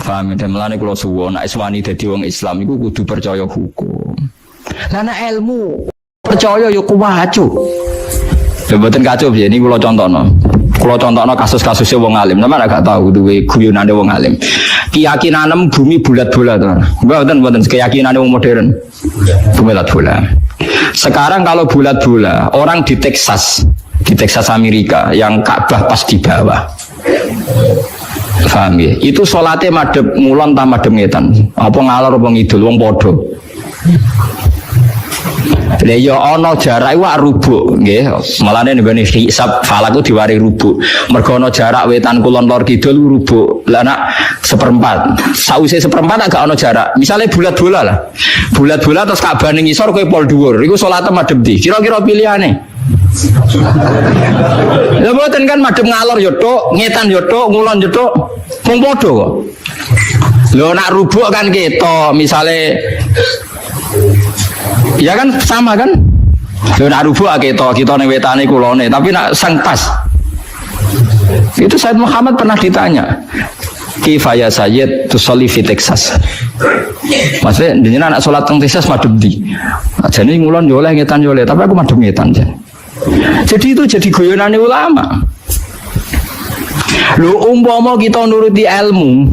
Paham ya, mulane kula suwun nek wani dadi wong Islam iku kudu percaya hukum. Lah nek ilmu percaya ya kuwacu. Lha mboten kacau piye niki kula contohno. Kula contohno kasus-kasusé wong alim, sampeyan gak tahu duwe guyonane wong alim. Keyakinan bumi bulat-bulat to. Mboten keyakinane wong modern. Bulat-bulat. Sekarang kalau bulat-bulat, orang di Texas Amerika yang Ka'bah pas di bawah. Paham ya? Itu sholatnya madhep ngulon ta madhep ngetan. Apa ngalor apa ngidul wong padha. Lah ya ana jarak iku rubuk nggih. Malane nggone hisab falak ku diwari rubuk. Mergo ana jarak wetan kulon lor kidul rubuk. Lah nak seperempat. Sause seperempat agak ana jarak. Misale bulat-bulat lah. Bulat-bulat terus Ka'bah ning ngisor kowe pol dhuwur. Iku salate madhep ndi? Kira-kira pilihane. Lha mboten kan madhep ngalor yo tok, ngetan yo tok, ngulon yo tok. Wong padha kok. Lho nak rubuk kan ketok, misale ya kan sama kan? Lho nak rubuk ketok, kita ning wetane kulone, tapi nak sang pas. Itu Said Muhammad pernah ditanya. Kifaya Sayyid tusolli fi Texas. Maksudnya jenengan anak salat teng Texas madhep ndi? Jane ngulon yo oleh ngetan yo oleh, tapi aku madhep ngetan jan. Jadi itu jadi guyonane ulama. Lho umpama kita nuruti ilmu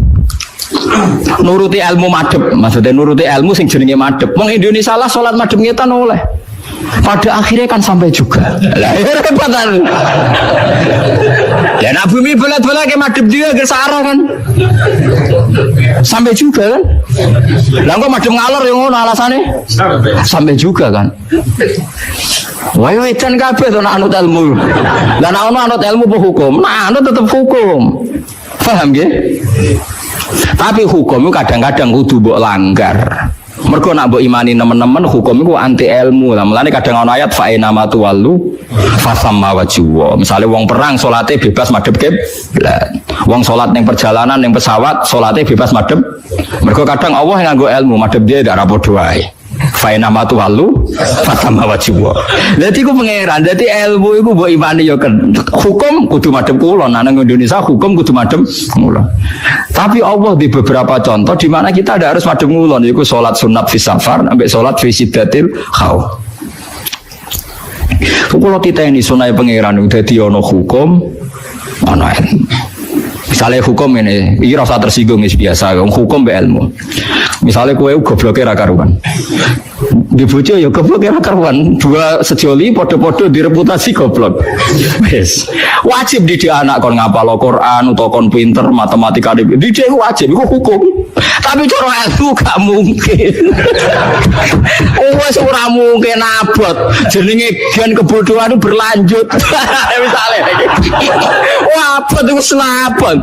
madhep, maksudnya nuruti ilmu sing jenenge madhep. Wong Indonesia lah salat madhep ngetan oleh. Pada akhirnya kan sampai juga. Lah repot kan. Ya nak bumi bulat-bulat ke madhep dia ke sarah kan. Sampai juga kan. Lah kok madhep ngalor yang ngono alasane? Sampai juga kan. Wah edan kabeh to nak anut ilmu. Lah nak ono anut ilmu apa hukum? Nah, anut tetep hukum. Paham nggih? Tapi hukum itu kadang-kadang kudu mbok langgar. Mergo nak mbok imani nemen-nemen hukum iku anti ilmu. Lah mulane kadang ana ayat fa ina matu walu fasamma wajhu. Misale wong perang salate bebas madhep kiblat. Wong salat ning perjalanan ning pesawat salate bebas madhep. Mergo kadang Allah nganggo ilmu madhep dia ndak padha wae. Fa ina matu walu fasamma wajhu. Dadi ku pangeran, dadi ilmu iku mbok imani ya hukum kudu madhep kulon. Nang Indonesia hukum kudu madhep kulon. Tapi Allah di beberapa contoh di mana kita ada harus madhep ngulon, yaitu sholat sunat fi safar sampai sholat fi siddatil khauf. Kalau kita ini sunai pangeran udah diono hukum, ana ilmu. Misalnya hukum ini rasa tersinggung biasa, hukum be ilmu. Misalnya kowe gobloke ra karuan. Di bojo ya goblok ra karuan. Dua sejoli padha-padha direputasi goblok. Wis. Wajib didik anak kon ngapal Al-Qur'an utawa kon pinter matematika. Didik wajib iku hukum. Tapi cara ilmu gak mungkin. Wes ora mungkin abot. Jenenge gen kebodohan itu berlanjut. Misalnya wah abot itu selapon.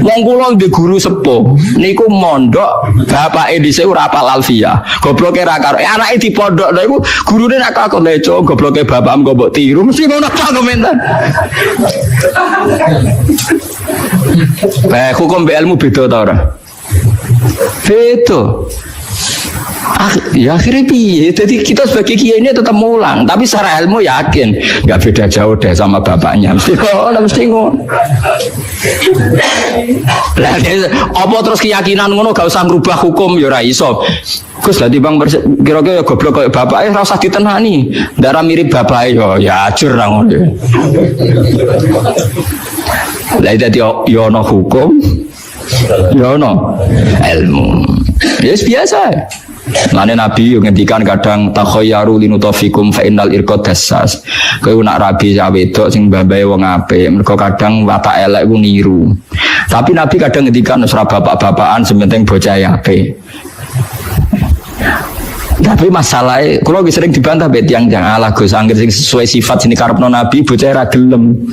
Wong kula di guru sepuh niku mondok bapake dhisik ora hafal alfiyah. Gobloke ra karo anake di pondok lha iku gurune nak kakon leco gobloke bapakmu kok mbok tiru mesti ngono ta komentar. Hukum be ilmu beda ta ora? Beda. Ya akhirnya piye? Jadi kita sebagai kiai ini tetap mulang, tapi secara ilmu yakin nggak beda jauh deh sama bapaknya. Mesti ngono. Lah apa terus keyakinan ngono gak usah merubah hukum ya ora iso. Gus dadi bang kira-kira goblok koyo bapake ora usah ditenani. Ndara mirip bapake ya ajur ra ngono. Lah dadi yo ono hukum, yo ono ilmu. Ya biasa. Lane Nabi ngendikan kadang takhayyaru linutafikum fa innal irqad dassas. Kowe nak rabi sak wedok sing mbambahe wong apik, mergo kadang watak elek ku niru. Tapi Nabi kadang ngendikan ora bapak-bapakan sementing bocah apik. Tapi masalahnya, kalau sering dibantah bet yang jangan ala Gus anggere sing sesuai sifat sini karepno Nabi bocah ra gelem.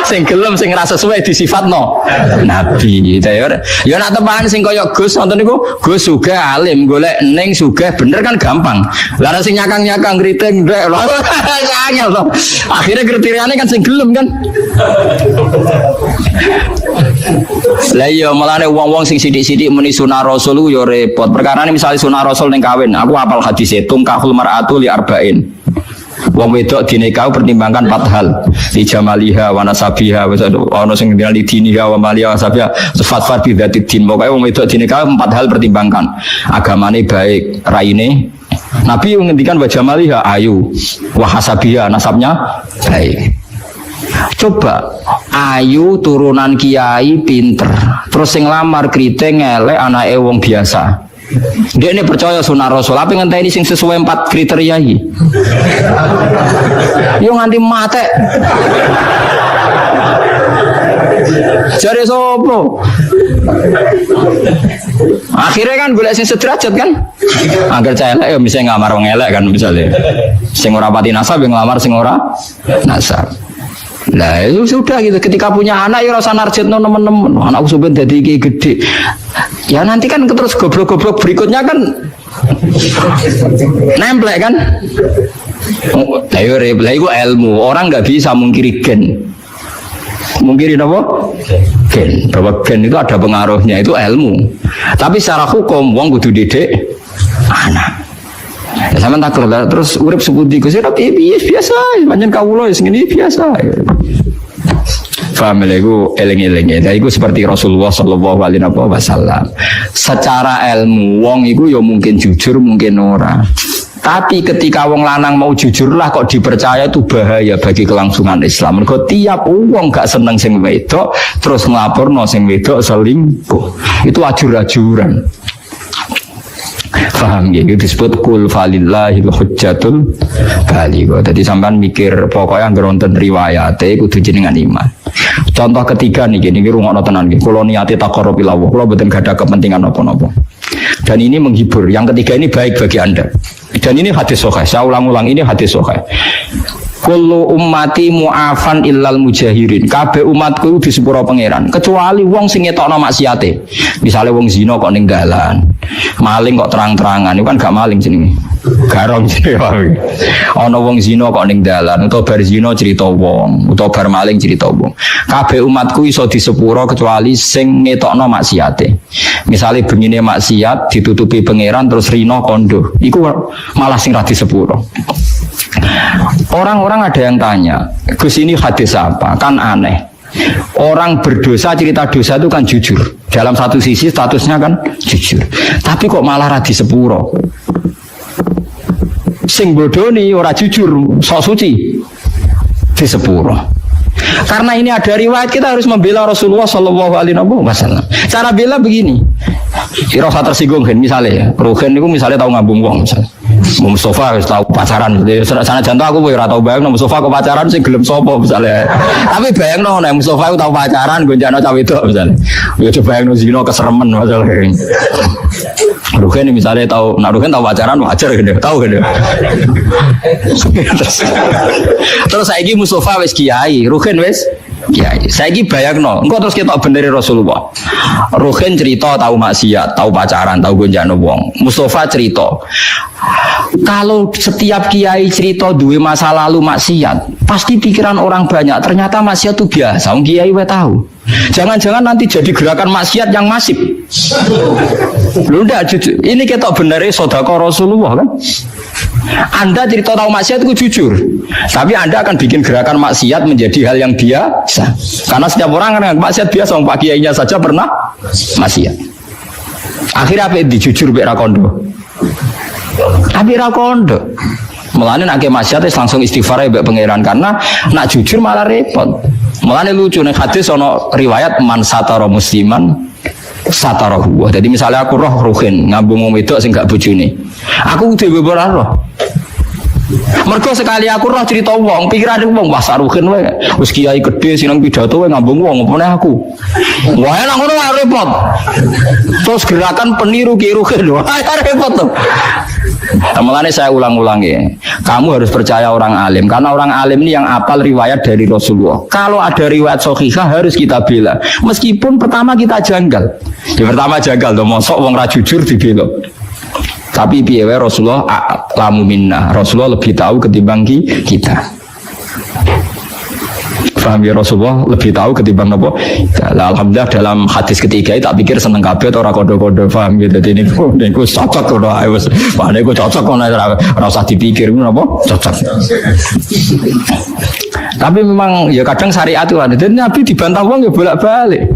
Sing gelem sing rasa sesuai disifatno Nabi. Ya nak teman sing kaya Gus wonten niku Gus sugih alim golek ning sugih bener kan gampang. Lah sing nyakang-nyakang kriting ndek lho. Angel to. Akhire kriteriane kan sing gelem kan. Lah iya malane wong-wong sing sithik-sithik muni sunah Rasul ku ya repot. Perkarane misale sunah Rasul ning kawin, aku hafal hadis tungkahul mar'atu li arba'in. Wong wedok dinekau pertimbangkan 4 hal. Di jamaliha wa nasabiha ono sing ngendali diniha wa maliha wa nasabiha sifat bi dzati din. Pokoke wong wedok dinekau 4 hal pertimbangkan. Agamane baik, raine. Nabi ngendikan wa jamaliha ayu, wa hasabiha nasabnya baik. Coba ayu turunan kiai pinter, terus sing lamar kriting elek anake wong biasa. Dia ini percaya sunah Rasul, apa ngenteni sing sesuai 4 kriteria iki. Yo nganti mate. Jare sopo? Akhirnya kan golek sing sederajat kan? Angger cah elek ya bisa ngamar wong elek kan misalnya. Sing ora pati nasab yang ngamar sing ora nasab. Nah itu sudah gitu. Ketika punya anak ya rasa narjetno temen-temen. Anakku sampeyan dadi iki gede. Ya nanti kan terus goblok-goblok berikutnya kan nemplek kan. Lah itu ilmu. Orang nggak bisa mungkiri gen. Mungkiri apa? Gen. Bahwa gen itu ada pengaruhnya, itu ilmu. Tapi secara hukum wong kudu didik anak. Ya sampean tak terus urip sepundi Gus tapi biasa, pancen kawula sing ngene biasa. Paham lha iku eling-eling. Lah iku seperti Rasulullah sallallahu alaihi wasallam. Secara ilmu wong iku ya mungkin jujur, mungkin ora. Tapi ketika wong lanang mau jujurlah kok dipercaya itu bahaya bagi kelangsungan Islam. Mergo tiap wong gak seneng sing wedok terus nglaporno sing wedok selingkuh. Itu ajur-ajuran. Paham ya, itu disebut kul falillahil hujjatul baligha. Jadi sampean mikir pokoknya ngeronten riwayate kudu jenengan iman. Contoh ketiga nih gini rungokno tenan nggih. Kula niate taqarrub ila Allah, kula mboten gadah kepentingan apa-apa. Dan ini menghibur. Yang ketiga ini baik bagi Anda. Dan ini hadis sahih. Saya ulang-ulang ini hadis sahih. Kullu ummati mu'afan illal mujahirin. Kabeh umatku di sepuro pangeran kecuali wong sing ngetokno maksiate. Misale wong zina kok ning dalan. Maling kok terang-terangan, itu kan gak maling jenenge. Garong jenenge. Ana wong zina kok ning dalan utawa bar zina cerita wong, utawa bar maling cerita wong. Kabeh umatku iso di sepuro kecuali sing ngetokno maksiate. Misale bengine maksiat ditutupi pangeran terus rino kondo. Iku malah sing ra di sepuro. Orang-orang ada yang tanya, Gus ini hadis apa? Kan aneh. Orang berdosa cerita dosa itu kan jujur. Dalam satu sisi statusnya kan jujur. Tapi kok malah ra di sepuro? Sing bodoni ora jujur, sok suci di sepuro. Karena ini ada riwayat kita harus membela Rasulullah Shallallahu Alaihi Wasallam. Cara bela begini, rasa tersinggung kan misalnya ya, Ruhin itu misalnya tahu ngambung wong misalnya. Mustafa tahu pacaran, sana jantung aku boleh tahu bayang, Mustafa ke pacaran sih gelem sopo misalnya. Tapi bayang no, Mustafa itu tahu pacaran, gonjano cawe itu misalnya. Ya coba bayang no zino keseremen misalnya. Ruhin misalnya tahu, nah Ruhin tahu pacaran wajar gitu, tahu gitu. Terus saya ini Mustafa wes kiai, Ruhin wes kiai. Saya ini bayang no, engkau terus kita benerin Rasulullah. Ruhin cerita tahu maksiat, tahu pacaran, tahu gonjano wong. Mustafa cerita. Kalau setiap kiai cerita duwe masa lalu maksiat, pasti pikiran orang banyak. Ternyata maksiat itu biasa. Orang kiai we tahu. Jangan-jangan nanti jadi gerakan maksiat yang masif. Lu ndak jujur. Ini kita benerin sedekah Rasulullah kan? Anda cerita tahu maksiat itu jujur, tapi Anda akan bikin gerakan maksiat menjadi hal yang biasa. Karena setiap orang kan maksiat biasa. Pak kiainya saja pernah maksiat. Akhirnya apa dijujur bek rakondo. Tapi rakondo, mulane nak ke maksiat langsung istighfar ya pangeran karena nak jujur malah repot. Mulane lucu nih hadis ono riwayat man satara musliman satarahu. Jadi misalnya aku roh Ruhin ngambung wong wedok sing gak bojone. Aku dhewe ora roh. Mergo sekali aku roh cerita wong, pikiran wong wah Ruhin wae. Wis kiai gede sinang pidato wae ngambung wong opone aku. Wah enak ngono wae repot. Terus gerakan peniru Ki Ruhin lho. Repot tuh. Mulane saya ulang-ulangi. Kamu harus percaya orang alim karena orang alim ini yang apal riwayat dari Rasulullah. Kalau ada riwayat sahihah harus kita bela. Meskipun pertama kita janggal. Ya pertama janggal to mosok wong ra jujur dibela. Tapi piye wae Rasulullah a'lamu minna. Rasulullah lebih tahu ketimbang kita. Paham ya, Rasulullah lebih tahu ketimbang apa. Alhamdulillah dalam hadis ketiga itu tak pikir seneng kabeh atau ora kodo-kodo, paham gitu. Jadi niku cocok kono ae wis. Pak niku cocok kono ora usah dipikir napa cocok. Tapi memang ya kadang syariat itu ada. Dan Nabi dibantah wong ya bolak-balik.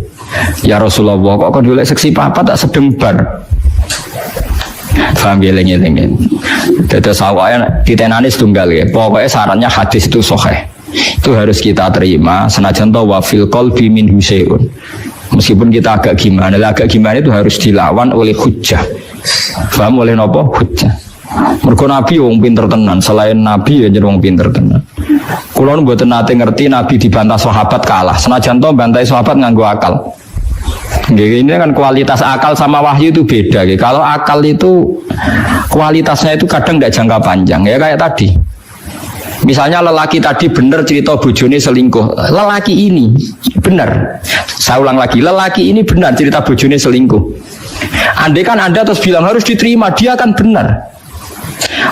Ya Rasulullah kok kon golek seksi papat tak sedembar. Paham ya lengen-lengen. Dados awake ditenani setunggal ya. Pokoknya syaratnya hadis itu sahih. Itu harus kita terima senajan to wa fil qalbi min husain. Meskipun kita agak gimana itu harus dilawan oleh hujjah. Paham oleh napa? Hujjah. Mergo Nabi wong pinter tenan, selain Nabi ya jeneng wong pinter tenan. Kula nu mboten nate ngerti Nabi dibantah sahabat kalah. Senajan to bantai sahabat nganggo akal. Ini kan kualitas akal sama wahyu itu beda. Kalau akal itu kualitasnya itu kadang tidak jangka panjang ya kayak tadi. Misalnya lelaki tadi benar cerita bojone selingkuh. Lelaki ini benar. Saya ulang lagi, lelaki ini benar cerita bojone selingkuh. Andai kan Anda terus bilang harus diterima, dia akan benar.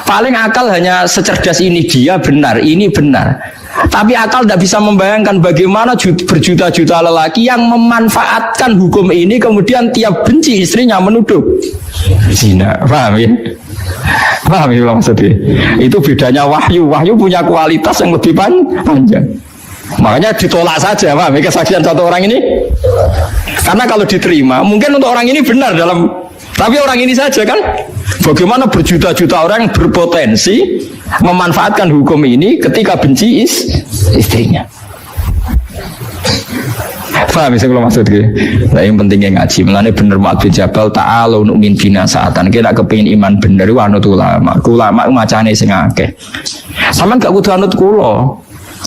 Paling akal hanya secerdas ini, dia benar, ini benar. Tapi akal tidak bisa membayangkan bagaimana berjuta-juta lelaki yang memanfaatkan hukum ini kemudian tiap benci istrinya menuduh zina. Paham ya? Paham ya maksudnya? Itu bedanya wahyu. Wahyu punya kualitas yang lebih panjang. Makanya ditolak saja, paham ya? Kesaksian satu orang ini. Karena kalau diterima, mungkin untuk orang ini benar dalam, tapi orang ini saja kan. Bagaimana berjuta-juta orang yang berpotensi memanfaatkan hukum ini ketika benci istrinya. Paham ya kalau maksudnya? Nah, yang pentingnya ngaji. Mulane bener Mu'adz bin Jabal ta'alu nu'min bina saatan. Kita kepengin iman bener iku anut ulama. Ulama macane sing akeh. Sampeyan gak kudu anut kula.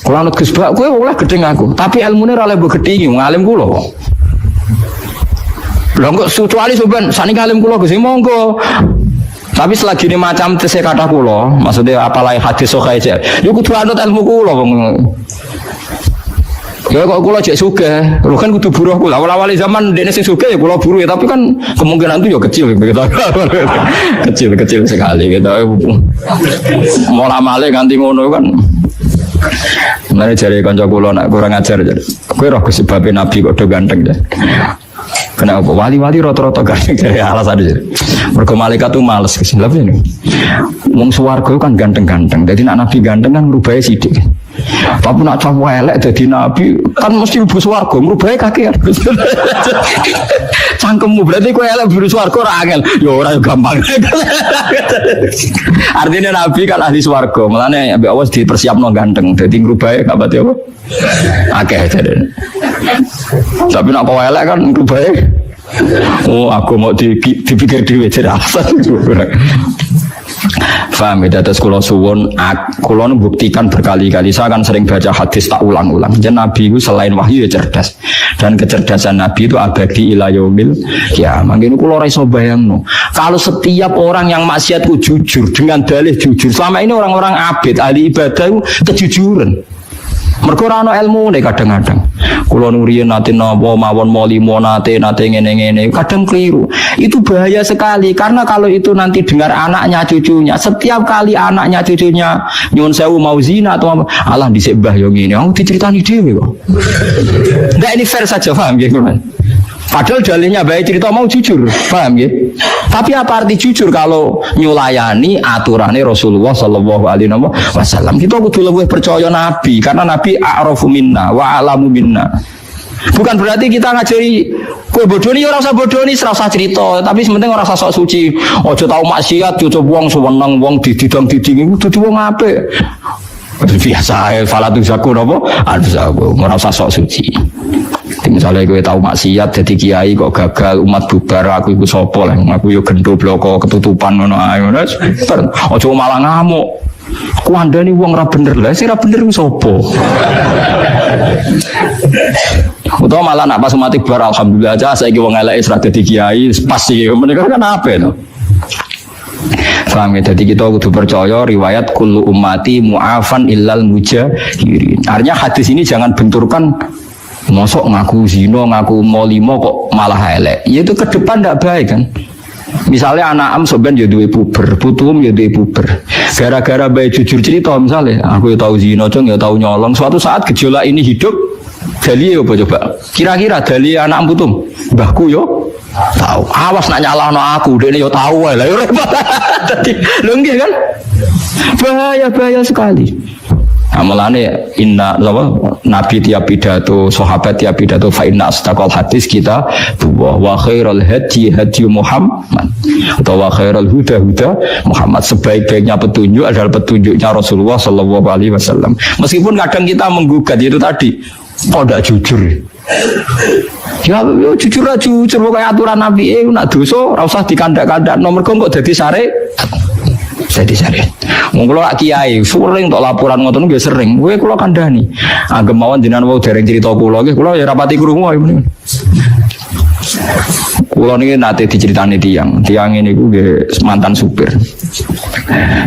Kula anut Gus Bak kowe oleh gedeng aku, tapi ilmune ora oleh mbok gedhingi ngalim kula. Lha kok kecuali sampeyan saniki alim kula Gus monggo. Tapi selagi ini macam tesih kata kula, maksudnya apalagi hadis sahih aja. Yo kudu anut ilmu kula wong. Ya kok kula jek sugih, lho kan kudu buruh kula. Awal-awal zaman dekne sing sugih ya kula buruh ya, tapi kan kemungkinan itu ya kecil gitu. Kecil sekali gitu. Mola male nganti ngono kan. Mane jare kanca kula nek kurang ajar jare. Kowe roh sebabe nabi kok do ganteng ya. Kenapa wali-wali rata-rata ganteng dari alasan itu. Mergo malaikat tuh males kesilap ini. Wong swarga kan ganteng-ganteng. Jadi nak nabi ganteng kan ngrubahe sithik. Tapi nak cowok elek dadi nabi kan mesti mlebu swarga, ngrubahe kakean. Cangkemmu berarti kowe elek mlebu swarga ora angel. Ya ora gampang. Artinya nabi kan ahli swarga. Mulane ambek awas dipersiapno ganteng. Dadi ngrubahe gak pati apa. Akeh jare. Tapi nak kowe elek kan ngrubahe. Oh, aku mau dipikir dhewe jare alasan. Faham ya, atas kula suwun, kula buktikan berkali-kali. Saya kan sering baca hadis tak ulang-ulang. Jadi Nabi itu selain wahyu ya cerdas, dan kecerdasan Nabi itu abadi ila yaumil kiamah. Mungkin kula ora iso bayangno. Kalau setiap orang yang maksiat itu jujur dengan dalih jujur, selama ini orang-orang abid ahli ibadah itu kejujuran. Mergo ora ana ilmune kadang-kadang. Kula nuriyen nate napa mawon molimo nate ngene-ngene, kadang keliru. Itu bahaya sekali karena kalau itu nanti dengar anaknya cucunya, setiap kali anaknya cucunya nyuwun sewu mau zina atau Allah dhisik mbah yo ngene, aku diceritani dhewe kok. Ndak ini fair saja, paham nggih, Mas? Padahal dalilnya baik cerita mau jujur, paham ya? Tapi apa arti jujur kalau nyulayani aturannya Rasulullah Sallallahu Alaihi Wasallam? Kita kudu lebih percaya Nabi, karena Nabi a'rafu minna wa alamu minna. Bukan berarti kita ngajari kowe bodoni ora usah bodoni, ora usah cerita, tapi sementing ora usah sok suci. Aja tau maksiat, aja wong seneng wong dididang-diding iku dudu wong apik. Biasa ae falatu zaku napa? Alzaku, ora usah sok suci. Misalnya gue tahu maksiat jadi kiai kok gagal umat bubar, aku iku sapa lah, aku yo gendho bloko ketutupan ngono ae ngono. Aja malah ngamuk. Ku andani wong ra bener lah, sing ra bener ku sapa? Utawa malah nak pas umat bubar alhamdulillah aja saiki wong elek wis ra dadi kiai, pas iki menika kan apa to? Paham ya? Jadi kita kudu percaya riwayat kullu ummati mu'afan illal mujahirin. Artinya hadis ini jangan benturkan mosok ngaku zina, ngaku molimo kok malah elek. Ya itu ke depan tidak baik kan. Misalnya anak am soben ya duwe puber, putum ya duwe puber. Gara-gara baik jujur cerita misalnya, aku ya tahu zina, ya tahu nyolong. Suatu saat gejolak ini hidup, Dali apa coba? Kira-kira Dali anak putum, mbahku yo tahu. Awas nak nyalahno aku, dia yo tahu lah. Yo repot. Jadi lengge kan? Bahaya sekali. Amalane inna nabi tiap pidato, sahabat tiap pidato fa inna astaqal hadis kita wa khairul hadi Muhammad atau wa khairul huda Muhammad. Sebaik-baiknya petunjuk adalah petunjuknya Rasulullah sallallahu alaihi wasallam. Meskipun kadang kita menggugat itu tadi, kok tidak jujur. Ya jujur aja, jujur kayak aturan Nabi nak dosa ora usah dikandak-kandak nomor kok dadi sare. Jadi sare. Wong kula kiai sering tok laporan ngoten nggih sering. Kowe kula kandhani. Anggem mawon jenengan wau dereng cerita kula nggih kula ya rapati krungu ae menen. Kula niki nate diceritani tiyang niku nggih mantan supir.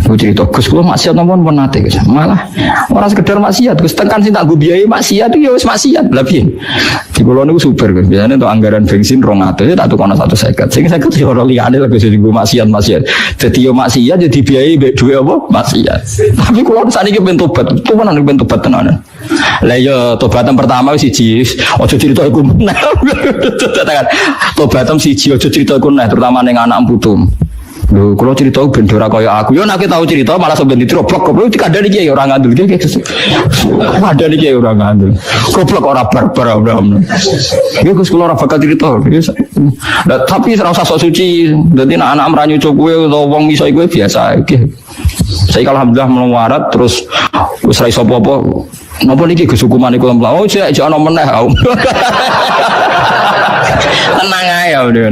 Ku cerita Gus kula maksiat napa pun nate Gus. Malah ora sekedar maksiat Gus, tekan sing tak nggo biayai maksiat iki ya wis maksiat. Lah piye? Di kula niku supir Gus. Biasane untuk anggaran bensin 200 tak tukono 150. Sing 50 ya ora liyane lek Gus nggo maksiat. Dadi yo maksiat jadi biayai mbek dhuwit apa? Maksiat. Tapi kula saniki ben tobat. Tenan ben tobat tenan. Lah yo tobatan pertama wis siji. Aja cerita iku. Tobatan siji aja cerita iku nah terutama ning anak putum. Lho, kalau cerita ben ora kaya aku, yo nek tahu cerita malah sampeyan diteroblok kok dikandani iki ya ora ngandel iki. Ada iki ya ora ngandel. Goblok ora barbar ora. Ya Gus kula ora bakal cerita. Lah tapi ora usah sok suci. Dadi nek anak mranyu cuk kowe utawa wong iso iku biasa iki. Saya alhamdulillah melawarat terus wis ra iso apa-apa. Napa niki Gus hukumane kula mlaku? Oh, jek ana meneh. Tenang ae ya udah.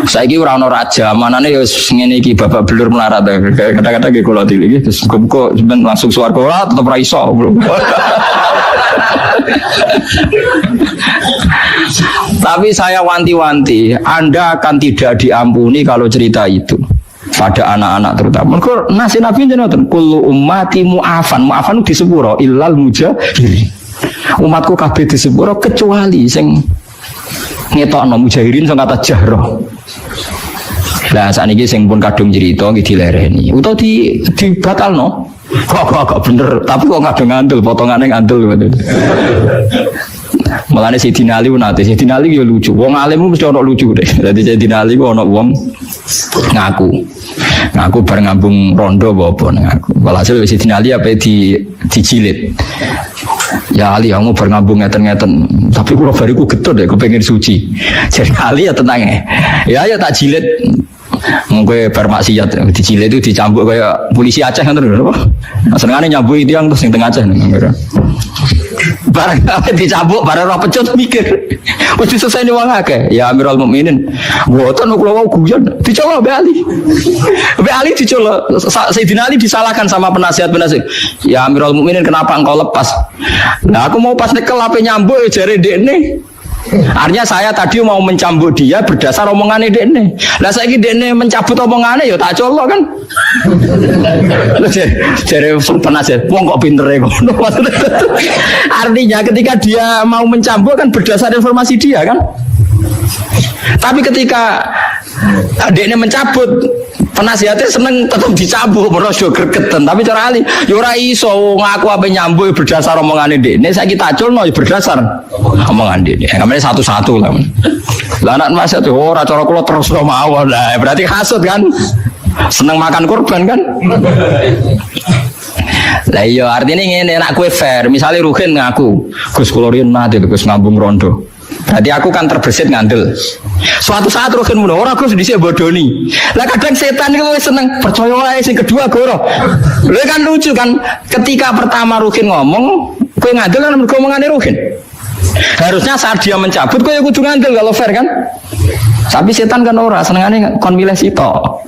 Saiki ora ana raja, manane ya ngene iki babak belur melarat. Kadang-kadang nggih kula dilih iki terus kok langsung swarga ora tetep ra iso. Tapi saya wanti-wanti, Anda akan tidak diampuni kalau cerita itu pada anak-anak terutama. Mergo nasi Nabi jenengan kullu ummati mu'afan di sepuro illal mujahirin. Umatku kabeh di sepuro kecuali sing ngetokno mujahirin sing kata jahroh. Lah sakniki sing pun kadung cerita nggih dilereni utawa dibatalno. Kok bener, tapi kok ngadeng ngandel, potongane ngandel ngoten. Mulane Sayyidina Ali nate, Sayyidina Ali yo lucu. Wong alim mesti ono lucu deh. Dadi Sayyidina Ali ku ono wong ngaku bar ngambung rondo apa ngaku. Walhasil Sayyidina Ali apa dijilid. Ya Ali kamu bar ngambung ngeten-ngeten. Tapi kula bariku getut deh kepengin suci. Jadi Ali ya tenang ya. Ya tak jilid. Mungkin bermaksiat dijilid itu dicambuk kayak polisi Aceh kan terus apa? Senengane nyambuk itu yang terus yang tengah Aceh nih. Barang dicambuk barang ora pecut mikir. Wis selesai wong akeh. Ya Amirul Mukminin. Mboten kula wau guyon. Dicolok Mbak Ali. Mbak Ali dicolok. Sayyidina Ali disalahkan sama penasihat-penasihat. Ya Amirul Mukminin kenapa engkau lepas? Nah aku mau pas nekel ape nyambuk jare ndekne. Artinya saya tadi mau mencambuk dia berdasar omongannya dekne. Lah saiki dekne mencabut omongannya ya tak colok kan. Jare penasihat, wong kok pintere ngono. Artinya ketika dia mau mencambuk kan berdasar informasi dia kan. Tapi ketika dekne mencabut penasihatnya seneng tetap dicambuk merosyo gregeten tapi cara Ali ya ora iso ngaku apa nyambuk berdasar omongane dekne saiki tak culno ya berdasar omongan dekne kamane satu-satu lah. Lah anak Mas itu ora cara kula terus mawon lah berarti hasud kan seneng makan korban kan. Lah iya artinya ngene nek kowe fair misalnya Ruhin ngaku Gus kula riyen mati Gus ngambung rondo. Berarti aku kan terbesit ngandel. Suatu saat Ruhin ngono, ora Gus dhisik bodoni. Lah kadang setan itu seneng percaya wae sing kedua goro. Lha kan lucu kan ketika pertama Ruhin ngomong, kowe ngandel kan mergo omongane Ruhin. Harusnya saat dia mencabut kowe kudu ngandel kalau fair kan. Tapi setan kan ora senengane kon milih sitok.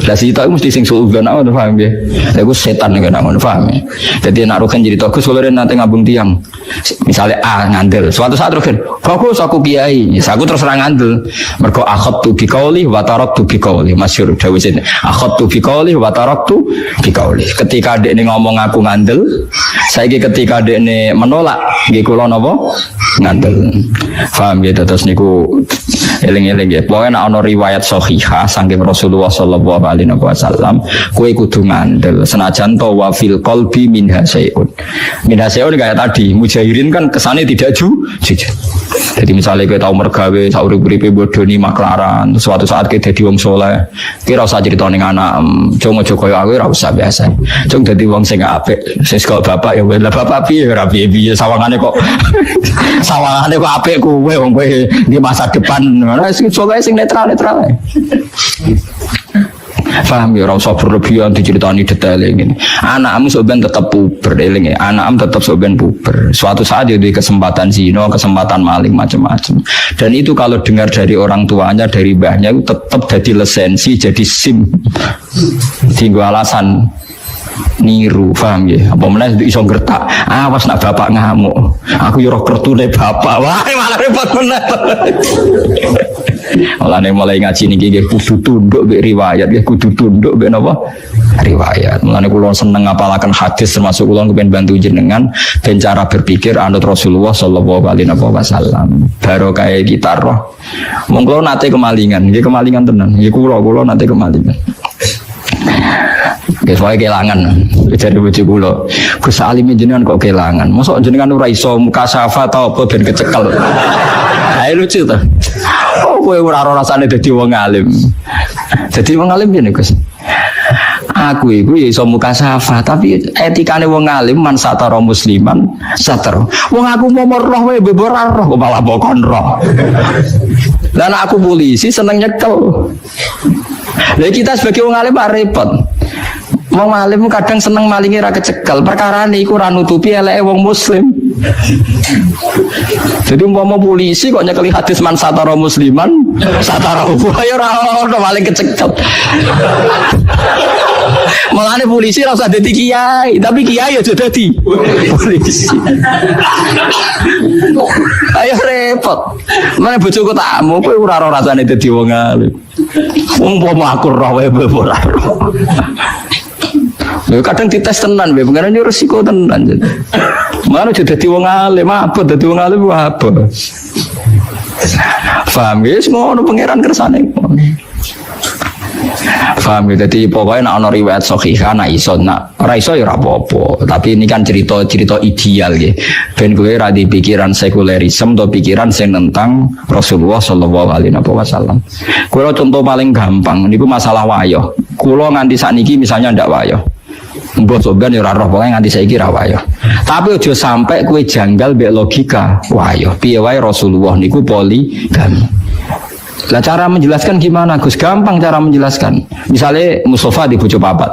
Lah sitok mesti sing suudzon awak paham ya. Lha iku setan nek ngono paham ya. Dadi nek Ruhin cerita Gus kula nate ngambung tiang. Misalnya ngandel. Suatu saat Ruhin, "Bagus aku kiai." Ya aku terus ora ngandel. Mergo akhadtu bi qauli wa taraktu bi qauli. Masyhur dawuh sene. Akhadtu bi qauli wa taraktu bi qauli. Ketika dekne ngomong aku ngandel, saiki ketika dekne menolak nggih kula napa? ngandel. Paham ya, terus niku eling-eling ya. Pokoke nek ana riwayat sahihah saking Rasulullah sallallahu alaihi wasallam, kowe kudu ngandel senajan to wa fil qalbi min hasyun. Min hasyun kayak tadi, mujahirin kan kesane tidak jujur. Jadi misalnya kowe tau mergawe saurip-uripe bodoni maklaran, suatu saat kowe dadi wong saleh, kira usah cerita ning anak, cuma aja koyo aku ora usah biasa. Cung dadi wong sing apik, sing kok bapak ya lah bapak piye ora piye-piye sawangane kok sawangane kok apik kowe wong kowe di masa depan. Mana sing sing netral-netral ae. Paham ya, ora usah berlebihan diceritani detail ngene. Anakmu sampean tetep puber eling ya. Anakmu tetep sampean puber. Suatu saat dia di kesempatan zina, kesempatan maling macam-macam. Dan itu kalau dengar dari orang tuanya, dari mbahnya itu tetap jadi lisensi, jadi SIM. Tinggu alasan niru, paham ya? Apa meneh iso gertak. Awas nak bapak ngamuk. Aku yo roh kertune bapak. Wah, malah repot meneh. Mulane mulai ngaji niki nggih kudu tunduk mbek riwayat, nggih kudu tunduk mbek napa? Riwayat. Mulane kula seneng ngapalaken hadis termasuk kula kepen bantu jenengan ben cara berpikir anut Rasulullah sallallahu alaihi wasallam. Barokah kita roh. Mong kula nate kemalingan, nggih kemalingan tenan. Nggih kula nate kemalingan. Guys, wae kelangan. Jadi bojo kula. Gus Alim jenengan kok kelangan. Mosok jenengan ora iso mukasafah ta apa ben kecekel. Ayo lucu ta. Oh, kowe ora rasane dadi wong alim. Dadi wong alim piye Gus? Aku iku ya iso mukasafah, tapi etikane wong alim man satara musliman satara. Wong aku mau roh wae bebor roh kok malah bokon roh. Lah nek aku polisi seneng nyekel. Lah kita sebagai wong alim repot. Wong alim kadang seneng malingi ra kecekel, perkara niku ora nutupi eleke wong muslim. Jadi umpama polisi kok nyekeli hadis man satara musliman, satara ya ora ono maling kecekel. Malane polisi ora usah dadi kiai, tapi kiai aja dadi polisi. Ayo repot. Mana bojoku takmu kowe ora rasane dadi wong alim. Umpama aku roh wae ora. Kadang dites tenan, pengen ini resiko tenan. Mana jadi wong alim, apa jadi wong alim apa? Paham ya, semua orang pangeran kersane. Paham ya, jadi pokoknya nak ono riwayat sahihah, nak iso, nak raiso ya rapopo. Tapi ini kan cerita ideal ya. Ben gue rada pikiran sekulerisme atau pikiran sing tentang Rasulullah Sallallahu Alaihi Wasallam. Kalau contoh paling gampang, ini masalah wayo. Kulo nganti sakniki misalnya ndak wayo. Mbok soban ya ora roh pokoke nganti saiki ra wayo. Tapi aja sampai kowe janggal mbek logika wayo. Piye wae Rasulullah niku poligami. Lah cara menjelaskan gimana Gus? Gampang cara menjelaskan. Misalnya Mustafa di bojo papat.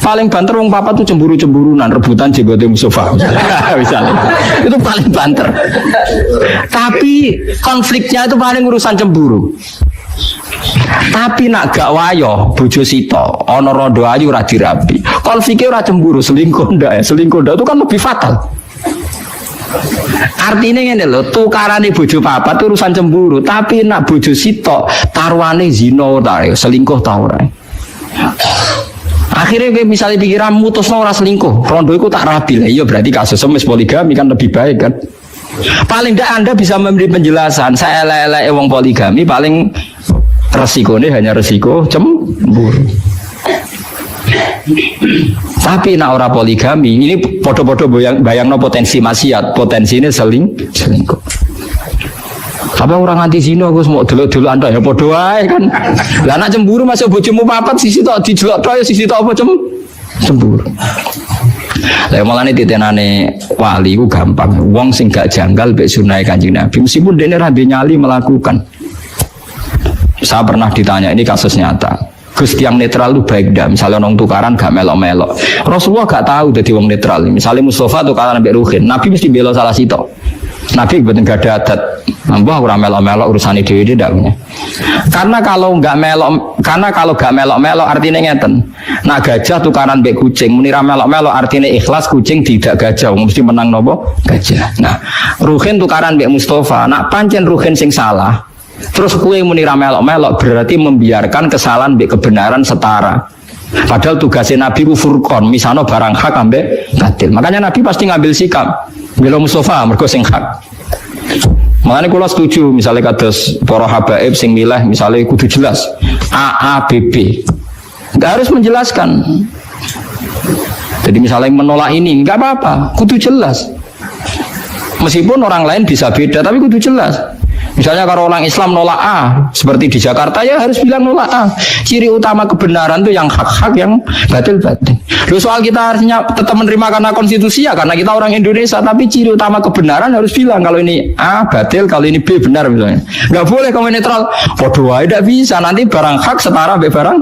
Paling banter wong papat tuh cemburu-cemburunan, rebutan jenggote Mustafa. Misalnya. Itu paling banter. Tapi konfliknya itu paling urusan cemburu. Tapi nak gak wayo bojo sito ana rondo ayu ora dirapi. Konfliknya ora cemburu, selingkuh ndak ya. Selingkuh ndak itu kan lebih fatal. Artinya ngene lho, tukarane bojo papat urusan cemburu, tapi nak bojo sito taruhane zina ta, selingkuh ta ora. Akhirnya gue misalnya pikiran mutusno ora selingkuh, rondo iku tak rapi lah. Iya berarti kasus wis poligami kan lebih baik kan. Paling tidak Anda bisa memberi penjelasan. Saya elek-elek wong poligami paling resikonya hanya resiko cemburu. Tapi nak ora poligami ini podo-podo bayangno potensi maksiat, potensi ini selingkuh. Apa orang anti zina Gus mau delok-delok Anda ya podo wae kan. Lah nak cemburu masuk bojomu papat sisi tok dijelok tok ya sisi tok apa cemburu. Lah malane titenane wali ku gampang. Wong sing gak janggal mek sunah Kanjeng Nabi meskipun dene ra nyali melakukan. Saya pernah ditanya, ini kasus nyata. Gus yang netral lu baik dah. Misalnya orang tukaran gak melok-melok. Rasulullah gak tahu jadi wong netral. Misalnya Mustafa tukaran ambek Ruhin, Nabi mesti bela salah sito. Nabi betul gak ada adat. Mbah ora melok-melok urusan dhewe ndak punya. Karena kalau gak melok-melok artinya ngeten. Nah gajah tukaran mbek kucing, muni ra melok-melok artinya ikhlas kucing tidak gajah, mesti menang nopo? Gajah. Nah, Ruhin tukaran mbek Mustafa, nak pancen Ruhin sing salah. Terus kue muni ra melok-melok berarti membiarkan kesalahan mbek kebenaran setara. Padahal tugasnya Nabi ku furqon, misalnya barang hak ambek batil. Makanya Nabi pasti ngambil sikap. Bela Mustafa mergo sing hak. Makanya kalau setuju misalnya kados para habaib sing milih misalnya kudu jelas A B B. Enggak harus menjelaskan. Jadi misalnya menolak ini enggak apa-apa, kudu jelas. Meskipun orang lain bisa beda tapi kudu jelas. Misalnya kalau orang Islam nolak A, seperti di Jakarta ya harus bilang nolak A. Ciri utama kebenaran itu yang hak-hak, yang batil-batil. Lalu soal kita harusnya tetap menerima karena konstitusi ya, karena kita orang Indonesia. Tapi ciri utama kebenaran harus bilang kalau ini A batil, kalau ini B benar misalnya. Nggak boleh kamu netral. Podo aja tidak bisa. Nanti barang hak setara B barang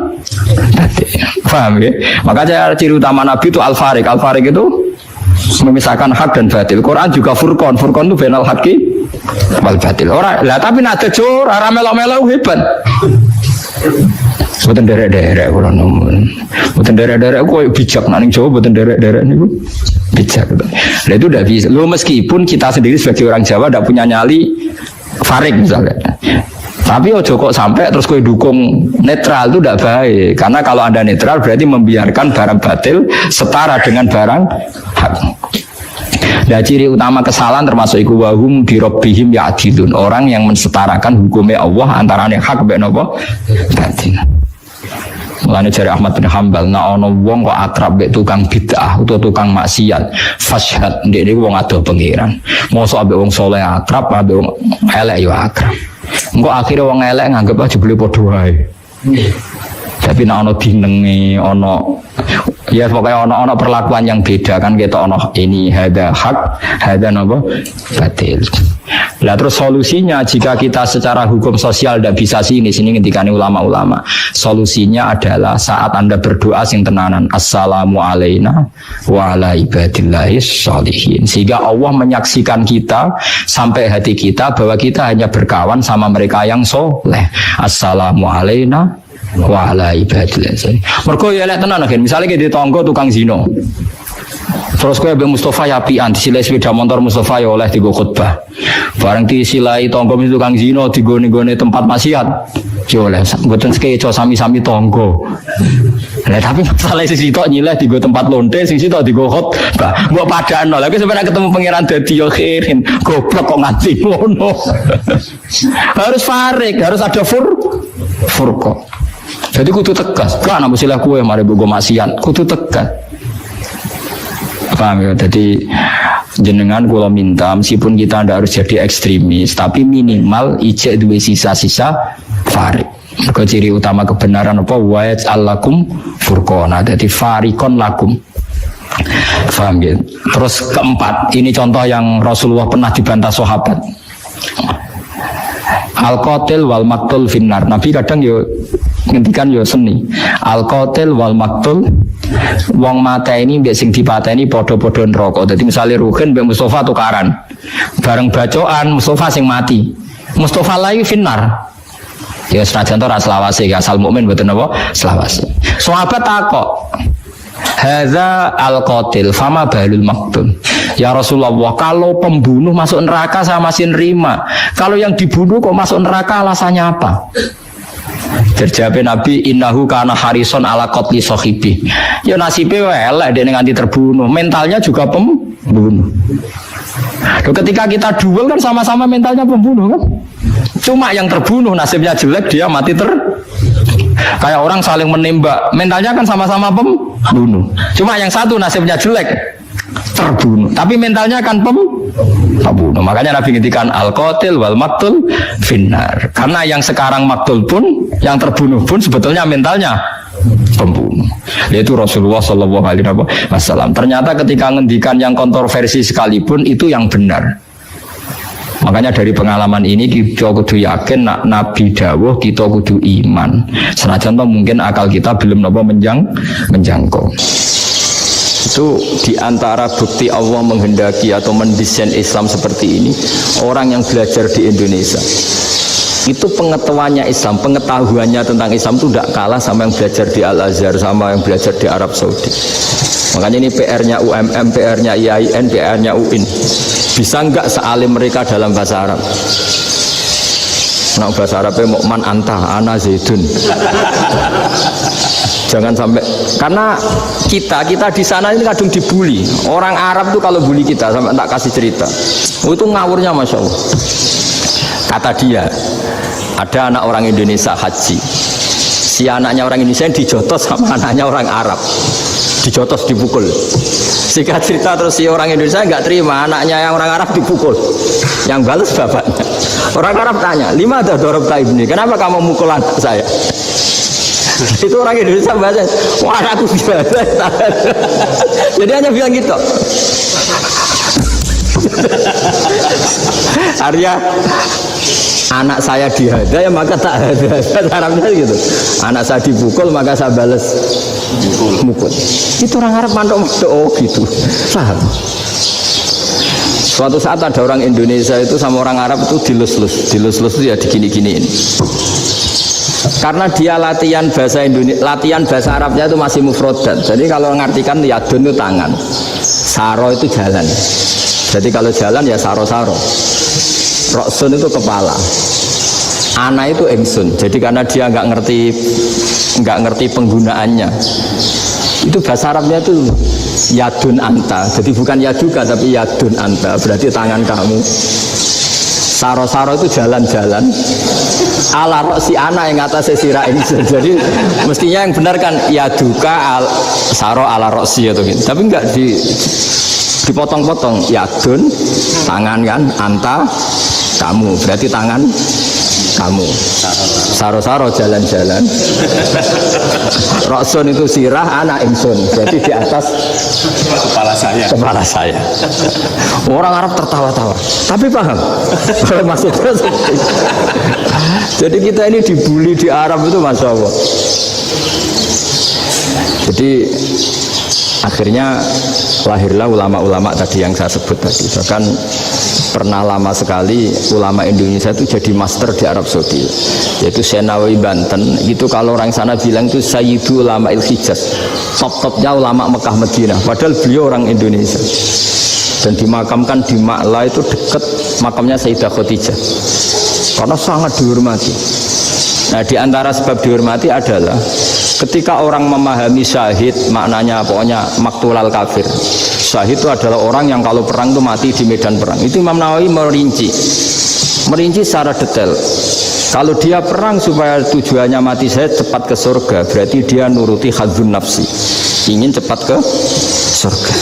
batil. Paham ya? Makanya ciri utama Nabi itu al-farik. Al-farik itu memisahkan hak dan batil. Quran juga furqan. Furqan itu bainal haqqi wal batil. Ora lah tapi nada jor ora melo-melo hebat. Mboten derek-derek kula nomun. Mboten derek-derek koyo bijak nang Jawa mboten derek-derek niku bijak. Lah itu ndak bisa. Lo meskipun kita sendiri sebagai orang Jawa ndak punya nyali farik misalnya. Tapi ojo kok sampai terus kowe dukung netral itu ndak baik. Karena kalau Anda netral berarti membiarkan barang batil setara dengan barang hak. Nah, ciri utama kesalahan termasuk iku wahum bi rabbihim ya'dilun. Orang yang mensetarakan hukumnya Allah antara yang hak mbek napa batil. Mulane jare Ahmad bin Hambal, nek ana wong kok atrap mbek tukang bid'ah utawa tukang maksiat, fashhad ndek niku wong adoh pangeran. Mosok ambek wong saleh akrab, ambek wong elek yo akrab. Engko akhire wong elek nganggep aja jebule padha wae. Tapi nek ana dinenge, ana ya pokoknya ono perlakuan yang beda kan kita ono ini ada hak, ada apa batil. Lah terus solusinya jika kita secara hukum sosial tidak bisa sini ngendikane ulama-ulama. Solusinya adalah saat Anda berdoa sing tenanan assalamu alaina wa ala ibadillahis sholihin. Sehingga Allah menyaksikan kita sampai hati kita bahwa kita hanya berkawan sama mereka yang soleh. Assalamu alaina wa ala ibadillah. Mergo ya lek tenan kan misale ki di tangga tukang zina. Terus kowe mbek Mustofa ya apian disilai sepeda motor Mustofa ya oleh digo khutbah. Bareng disilai tangga tukang zina digone-gone tempat maksiat. Ya oleh mboten sekeco sami-sami tangga. Lah tapi masalah sing sitok nyileh digo tempat lonte, sing sitok digo khutbah. Mbok padakno. Lah kowe sampeyan ketemu pangeran dadi yo khirin. Goblok kok nganti ngono. Harus farik, harus ada furqa. Jadi kudu tegas, kan apa silah kue mari bogo maksiat, kudu tegas. Paham ya? Jadi jenengan kula minta meskipun kita ndak harus jadi ekstremis, tapi minimal ijek duwe sisa-sisa farik. Mergo ciri utama kebenaran apa wa ya'alakum furqana. Jadi farikon lakum. Paham ya? Terus keempat, ini contoh yang Rasulullah pernah dibantah sahabat. Al-qatil wal maktul finnar. Nabi kadang yo ngendikan yo seni. Al-qatil wal maktul, wong mateni mbek sing dipateni padha-padha neraka. Dadi misale Ruhin mbek Mustofa tukaran. Bareng bacokan Mustofa sing mati. Mustofa layu finnar. Ya senajan to ra selawase asal mukmin mboten napa selawase. Sahabat takok, hadza al-qatil fama balul maktul. Ya Rasulullah, kalau pembunuh masuk neraka saya masih nerima. Kalau yang dibunuh kok masuk neraka alasannya apa? Terjawab Nabi, innahu kana harison ala qatli sahibi. Ya nasibnya elek dene nganti terbunuh. Mentalnya juga pembunuh. Loh, ketika kita duel kan sama-sama mentalnya pembunuh kan? Cuma yang terbunuh nasibnya jelek dia mati kayak orang saling menembak, mentalnya kan sama-sama pembunuh. Cuma yang satu nasibnya jelek terbunuh, tapi mentalnya kan pembunuh. Makanya Nabi ngintikan al-qatil wal maktul finnar. Karena yang sekarang maktul pun, yang terbunuh pun sebetulnya mentalnya pembunuh. Yaitu Rasulullah Shallallahu Alaihi Wasallam. Ternyata ketika ngendikan yang kontroversi sekalipun itu yang benar. Makanya dari pengalaman ini kita kudu yakin nak Nabi dawuh kita kudu iman. Senajan mungkin akal kita belum menjangkau. Itu diantara bukti Allah menghendaki atau mendesain Islam seperti ini. Orang yang belajar di Indonesia itu pengetahuannya Islam, pengetahuannya tentang Islam itu tidak kalah sama yang belajar di Al-Azhar, sama yang belajar di Arab Saudi. Makanya ini PR-nya UMM, PR-nya IAIN, PR-nya UIN. Bisa enggak sealim mereka dalam bahasa Arab? Nah, bahasa Arabnya man anta ana zaidun. Jangan sampai, karena kita di sana ini kadang dibully. Orang Arab tuh kalau bully kita, sampai tak kasih cerita. Oh, itu ngawurnya Masya Allah. Kata dia, ada anak orang Indonesia haji. Si anaknya orang Indonesia dijotos sama anaknya orang Arab. Dijotos, dipukul. Sehingga cerita terus si orang Indonesia nggak terima, anaknya yang orang Arab dipukul. Yang balas bapaknya. Orang Arab tanya, lima ada dorab ibni, kenapa kamu mukul anak saya? Itu orang Indonesia bahasa, wah aku biasa. Jadi hanya bilang gitu. Arya, anak saya dihada ya maka tak ada. Arabnya gitu. Anak saya dipukul maka saya balas mukul. Itu orang Arab mantok-mantok, oh gitu. Paham? Suatu saat ada orang Indonesia itu sama orang Arab itu dilus-lus itu ya digini-giniin. Karena dia latihan bahasa Indonesia, latihan bahasa Arabnya itu masih mufrodat. Jadi kalau mengartikan yadun itu tangan, saro itu jalan. Jadi kalau jalan ya saro-saro. Roksun itu kepala, ana itu engsun. Jadi karena dia nggak ngerti penggunaannya, itu bahasa Arabnya itu yadun anta. Jadi bukan yaduka tapi yadun anta. Berarti tangan kamu. Saro-saro itu jalan-jalan. Ala roksi ana yang atas sirah ini. Jadi mestinya yang benar kan yaduka saro ala roksi atau gitu. Tapi enggak dipotong-potong. Yadun tangan kan, anta kamu. Berarti tangan kamu. Saro-saro jalan-jalan. Roksun itu sirah, anak ingsun. Jadi di atas kepala saya. Orang Arab tertawa-tawa. Tapi paham. Maksudnya jadi kita ini dibully di Arab itu Masya Allah. Jadi akhirnya lahirlah ulama-ulama tadi yang saya sebut tadi. Bahkan pernah lama sekali ulama Indonesia itu jadi master di Arab Saudi, yaitu Senawi Banten. Itu kalau orang sana bilang itu Sayyidu Ulama Il-Hijaz, top-topnya ulama Mekah Madinah. Padahal beliau orang Indonesia dan dimakamkan di Ma'la, itu dekat makamnya Sayyidah Khadijah karena sangat dihormati. Nah, di antara sebab dihormati adalah ketika orang memahami syahid, maknanya pokoknya maktulal kafir. Syahid itu adalah orang yang kalau perang itu mati di medan perang. Itu Imam Nawawi merinci secara detail. Kalau dia perang supaya tujuannya mati syahid cepat ke surga, berarti dia nuruti hadzun nafsi, ingin cepat ke surga.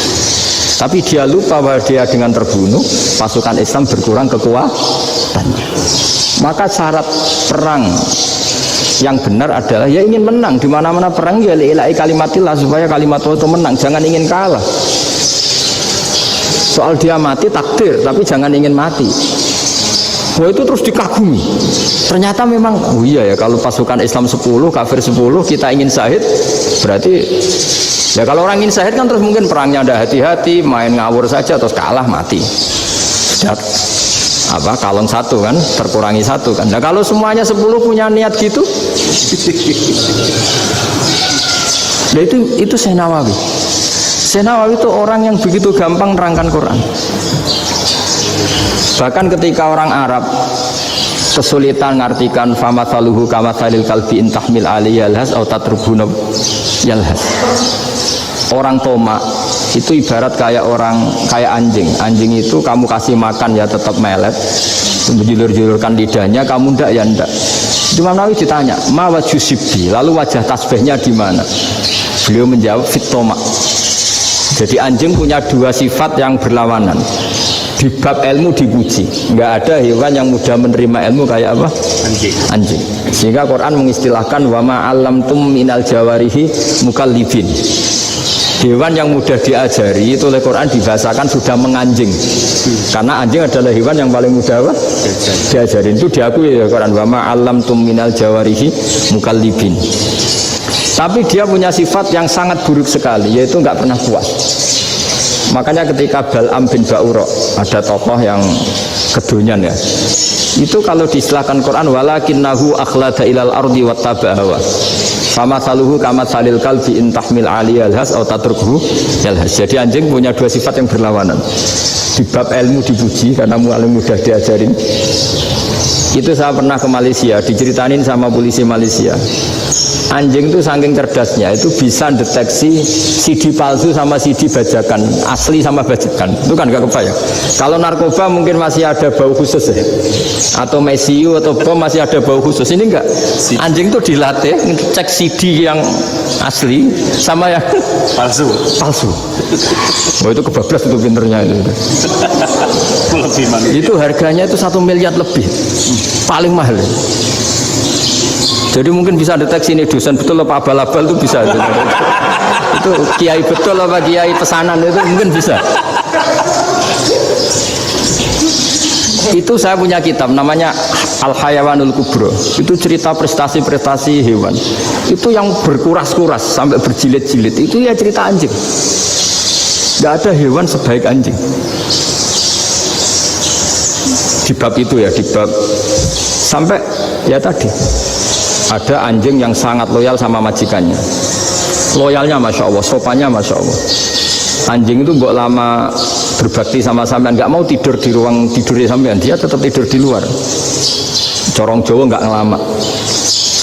Tapi dia lupa bahwa dia dengan terbunuh pasukan Islam berkurang kekuatannya. Maka syarat perang yang benar adalah ya ingin menang. Di mana-mana perang ya li'ilai kalimatillah, supaya kalimat Allah itu menang, jangan ingin kalah. Soal dia mati takdir, tapi jangan ingin mati. Wah, itu terus dikagumi. Ternyata memang, oh iya ya, kalau pasukan Islam 10, kafir 10, kita ingin syahid, berarti ya kalau orang ingin syahid kan terus mungkin perangnya ada hati-hati, main ngawur saja terus kalah mati. Sudah kalon satu kan, terkurangi satu kan. Nah kalau semuanya 10 punya niat gitu, nah itu Syekh Nawawi. Syekh Nawawi itu orang yang begitu gampang nerangkan Quran. Bahkan ketika orang Arab kesulitan ngartikan famathaluhu kamathalil kalbi intahmil alaihi yalhas atau tatrubuna yalhas. Orang Toma itu ibarat kayak anjing. Anjing itu kamu kasih makan ya tetap melet, menjulur-julurkan lidahnya, kamu ndak ya ndak. Imam Nawawi ditanya, ma wajhu sibbi, lalu wajah tasbihnya di mana? Beliau menjawab fit Toma. Jadi anjing punya dua sifat yang berlawanan. Di bab ilmu dipuji, nggak ada hewan yang mudah menerima ilmu kayak apa? Anjing. Sehingga Quran mengistilahkan wa ma 'allamtum minal jawarihi mukallibin. Hewan yang mudah diajari itu oleh Quran dibahasakan sudah menganjing. Karena anjing adalah hewan yang paling mudah apa? Diajarin. Itu diakui oleh Quran wa ma 'allamtum minal jawarihi mukallibin. Tapi dia punya sifat yang sangat buruk sekali, yaitu nggak pernah puas. Makanya ketika Bal'am bin Ba'ura, ada tokoh yang kedonyan ya, itu kalau diistilahkan Quran walakinnahu akhlada ilal ardi wattaba'a hawa famathaluhu kamathalil kalbi in tahmil 'alaihi yalhas aw tatrukhu yalhas. Jadi anjing punya dua sifat yang berlawanan. Di bab ilmu dipuji karena paling mudah diajarin. Itu saya pernah ke Malaysia, diceritain sama polisi Malaysia. Anjing itu saking cerdasnya itu bisa deteksi CD palsu sama CD bajakan, asli sama bajakan. Itu kan gak kebayang. Kalau narkoba mungkin masih ada bau khusus ya, atau mesiu atau bom masih ada bau khusus. Ini enggak. Anjing itu dilatih cek CD yang asli sama yang palsu. Oh itu kebablas itu pinternya itu. Itu harganya itu 1 miliar lebih, paling mahal. Jadi mungkin bisa deteksi ini dosen betul apa abal-abal itu bisa. Itu kiai betul apa kiai pesanan itu mungkin bisa. Itu saya punya kitab namanya Al-Hayawanul Kubro. Itu cerita prestasi-prestasi hewan. Itu yang berkuras-kuras sampai berjilid-jilid. Itu ya cerita anjing. Gak ada hewan sebaik anjing. Di bab itu ya, di bab sampai ya tadi ada anjing yang sangat loyal sama majikannya. Loyalnya Masya Allah, sopannya Masya Allah. Anjing itu mbok lama berbakti sama sampean, nggak mau tidur di ruang tidurnya sampean, dia tetap tidur di luar. Corong Jawa nggak ngelama.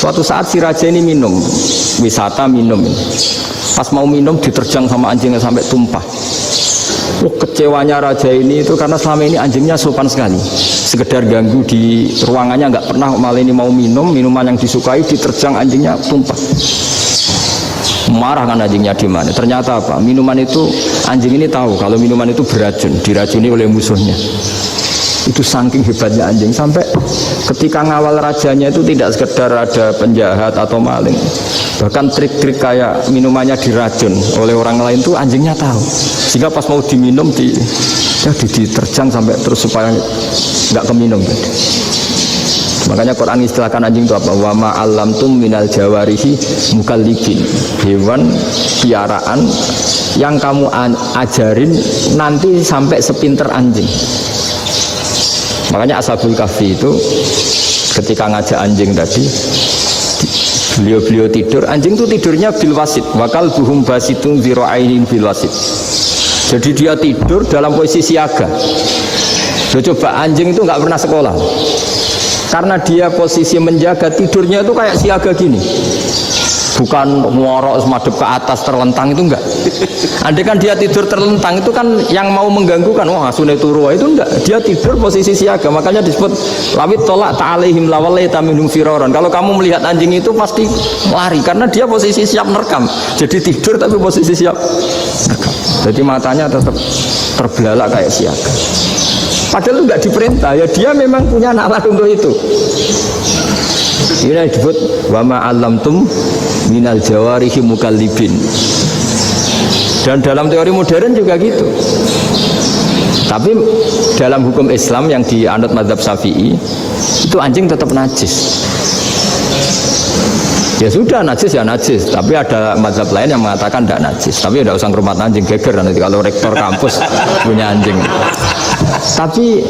Suatu saat si raja ini minum, wisata minum. Pas mau minum diterjang sama anjingnya sampai tumpah. Kecewanya raja ini itu karena selama ini anjingnya sopan sekali. Sekedar ganggu di ruangannya nggak pernah, malah ini mau minum minuman yang disukai diterjang anjingnya tumpah. Marah kan anjingnya di mana? Ternyata apa? Minuman itu anjing ini tahu kalau minuman itu beracun, diracuni oleh musuhnya. Itu saking hebatnya anjing sampai ketika ngawal rajanya itu tidak sekedar ada penjahat atau maling, bahkan trik-trik kayak minumannya diracun oleh orang lain itu anjingnya tahu, sehingga pas mau diminum diterjang sampai terus supaya nggak keminum. Makanya Quran istilahkan anjing itu apa? Wa ma 'allamtum minal jawarihi mukallibin. Hewan piaraan yang kamu ajarin nanti sampai sepinter anjing. Makanya Ashabul Kahfi itu ketika ngajak anjing tadi, beliau tidur, anjing itu tidurnya bil wasit, wakal buhum basitun zira'ainin bil wasit. Jadi dia tidur dalam posisi siaga. Coba anjing itu nggak pernah sekolah, karena dia posisi menjaga, tidurnya itu kayak siaga gini, bukan ngorok semadep ke atas terlentang, itu enggak. Andai kan dia tidur terlentang itu kan yang mau mengganggu kan, wah sunai turu, itu enggak. Dia tidur posisi siaga, makanya disebut lawit tolak ta'alihim lawalaita minhum firaron. Kalau kamu melihat anjing itu pasti lari, karena dia posisi siap merekam. Jadi tidur tapi posisi siap merekam. Jadi matanya tetap terbelalak kayak siaga. Padahal itu enggak diperintah, ya dia memang punya nalar untuk itu. Ini disebut wa ma 'allamtum minal jawarihi mukallibin. Dan dalam teori modern juga gitu. Tapi dalam hukum Islam yang dianut mazhab Syafi'i itu anjing tetap najis. Ya sudah najis ya najis, tapi ada mazhab lain yang mengatakan tidak najis. Tapi tidak usah ngurmat anjing, geger nanti kalau rektor kampus punya anjing. Tapi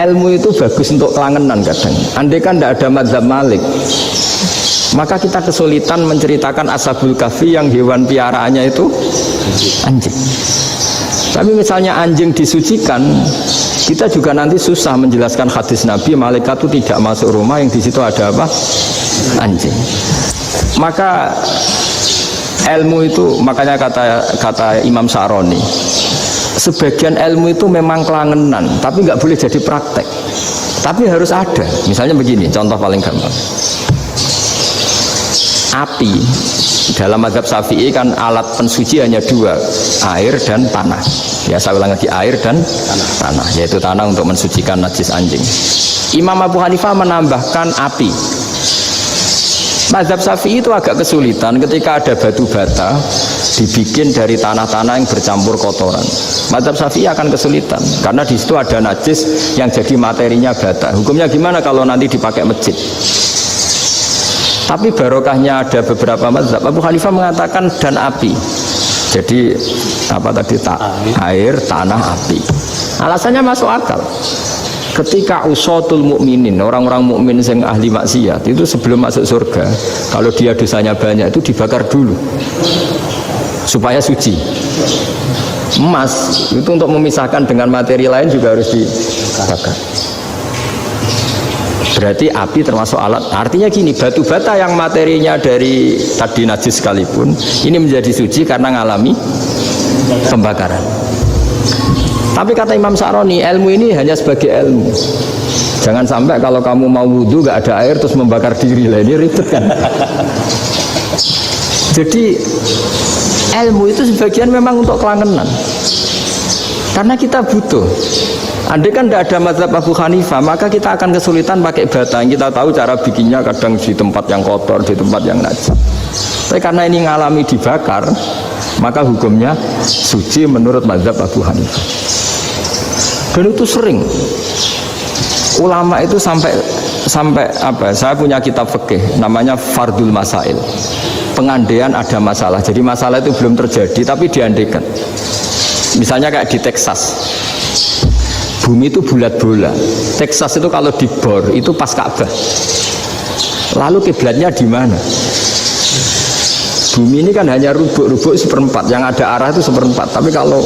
ilmu itu bagus untuk kelangenan kadang. Andai kan tidak ada mazhab Malik, maka kita kesulitan menceritakan Ashabul Kahfi yang hewan piaraannya itu anjing. Tapi misalnya anjing disucikan, kita juga nanti susah menjelaskan hadis Nabi malaikat itu tidak masuk rumah yang di situ ada apa? Anjing. Maka ilmu itu, makanya kata Imam Sa'roni, sebagian ilmu itu memang kelangenan, tapi nggak boleh jadi praktek. Tapi harus ada. Misalnya begini, contoh paling gampang. Api dalam mazhab Syafi'i kan alat pensuci hanya dua, air dan tanah. Ya saya ulang lagi, air dan tanah, yaitu tanah untuk mensucikan najis anjing. Imam Abu Hanifah menambahkan api. Mazhab Syafi'i itu agak kesulitan ketika ada batu bata dibikin dari tanah-tanah yang bercampur kotoran. Mazhab Syafi'i akan kesulitan karena di situ ada najis yang jadi materinya bata. Hukumnya gimana kalau nanti dipakai masjid? Tapi barokahnya ada beberapa mazhab. Abu Hanifah mengatakan dan api. Jadi apa tadi air, tanah, api. Alasannya masuk akal. Ketika usatul mukminin, orang-orang mukmin yang ahli maksiat itu sebelum masuk surga, kalau dia dosanya banyak itu dibakar dulu supaya suci. Emas itu untuk memisahkan dengan materi lain juga harus dibakar. Berarti api termasuk alat. Artinya gini, batu bata yang materinya dari tadi najis sekalipun, ini menjadi suci karena ngalami pembakaran. Tapi kata Imam Sa'roni, ilmu ini hanya sebagai ilmu. Jangan sampai kalau kamu mau wudhu gak ada air terus membakar diri lah, ini ribet kan. Jadi ilmu itu sebagian memang untuk kelangenan. Karena kita butuh. Andai kan tidak ada mazhab Abu Hanifah, maka kita akan kesulitan pakai bata. Yang kita tahu cara bikinnya kadang di tempat yang kotor, di tempat yang najis. Tapi karena ini ngalami dibakar, maka hukumnya suci menurut mazhab Abu Hanifah. Dan itu sering. Ulama itu sampai apa? Saya punya kitab fikih namanya Fardul Masail. Pengandaian ada masalah. Jadi masalah itu belum terjadi tapi diandaikan. Misalnya kayak di Texas. Bumi itu bulat bola. Texas itu kalau dibor itu pas Ka'bah. Lalu kiblatnya di mana? Bumi ini kan hanya rubuk-rubuk seperempat. Yang ada arah itu seperempat. Tapi kalau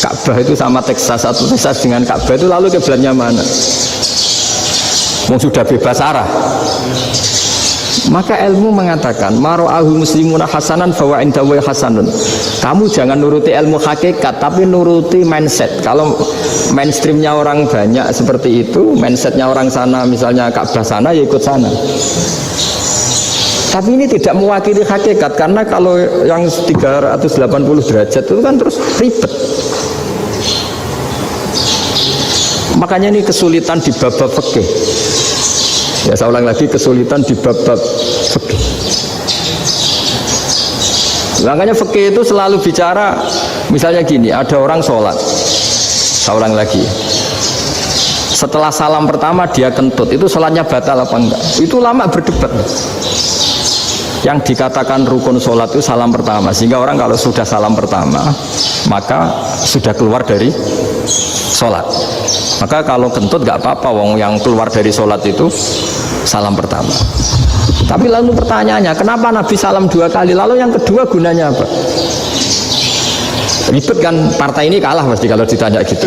Ka'bah itu sama Texas atau Texas dengan Ka'bah itu lalu kiblatnya mana? Sudah bebas arah. Maka ilmu mengatakan maro'ahu muslimuna hasanan fawa indahu hasanun. Kamu jangan nuruti ilmu hakikat tapi nuruti mindset. Kalau mainstreamnya orang banyak seperti itu, mindsetnya orang sana misalnya Ka'bah sana ya ikut sana. Tapi ini tidak mewakili hakikat karena kalau yang 380 derajat itu kan terus ribet. Makanya ini kesulitan di bab-bab fikih. Ya saya ulang lagi, kesulitan di bab-bab fikih. Makanya fikih itu selalu bicara, misalnya gini, ada orang sholat. Saya ulang lagi. Setelah salam pertama dia kentut, itu sholatnya batal apa enggak? Itu lama berdebat. Yang dikatakan rukun sholat itu salam pertama, sehingga orang kalau sudah salam pertama, maka sudah keluar dari sholat. Maka kalau kentut gak apa-apa, wong yang keluar dari sholat itu salam pertama. Tapi lalu pertanyaannya, kenapa Nabi salam 2 kali? Lalu yang kedua gunanya apa? Ribet kan, partai ini kalah pasti kalau ditanya gitu.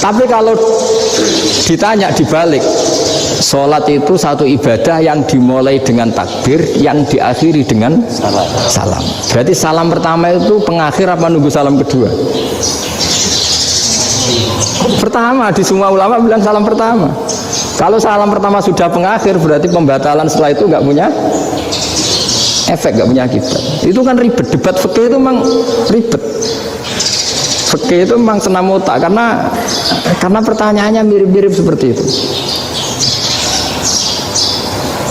Tapi kalau ditanya dibalik, sholat itu satu ibadah yang dimulai dengan takbir, yang diakhiri dengan salam. Berarti salam pertama itu pengakhir apa nunggu salam kedua? Pertama, di semua ulama bilang salam pertama. Kalau salam pertama sudah pengakhir, berarti pembatalan setelah itu nggak punya efek, nggak punya akibat. Itu kan ribet. Debat fikih itu memang ribet. Fikih itu memang senam otak karena pertanyaannya mirip-mirip seperti itu.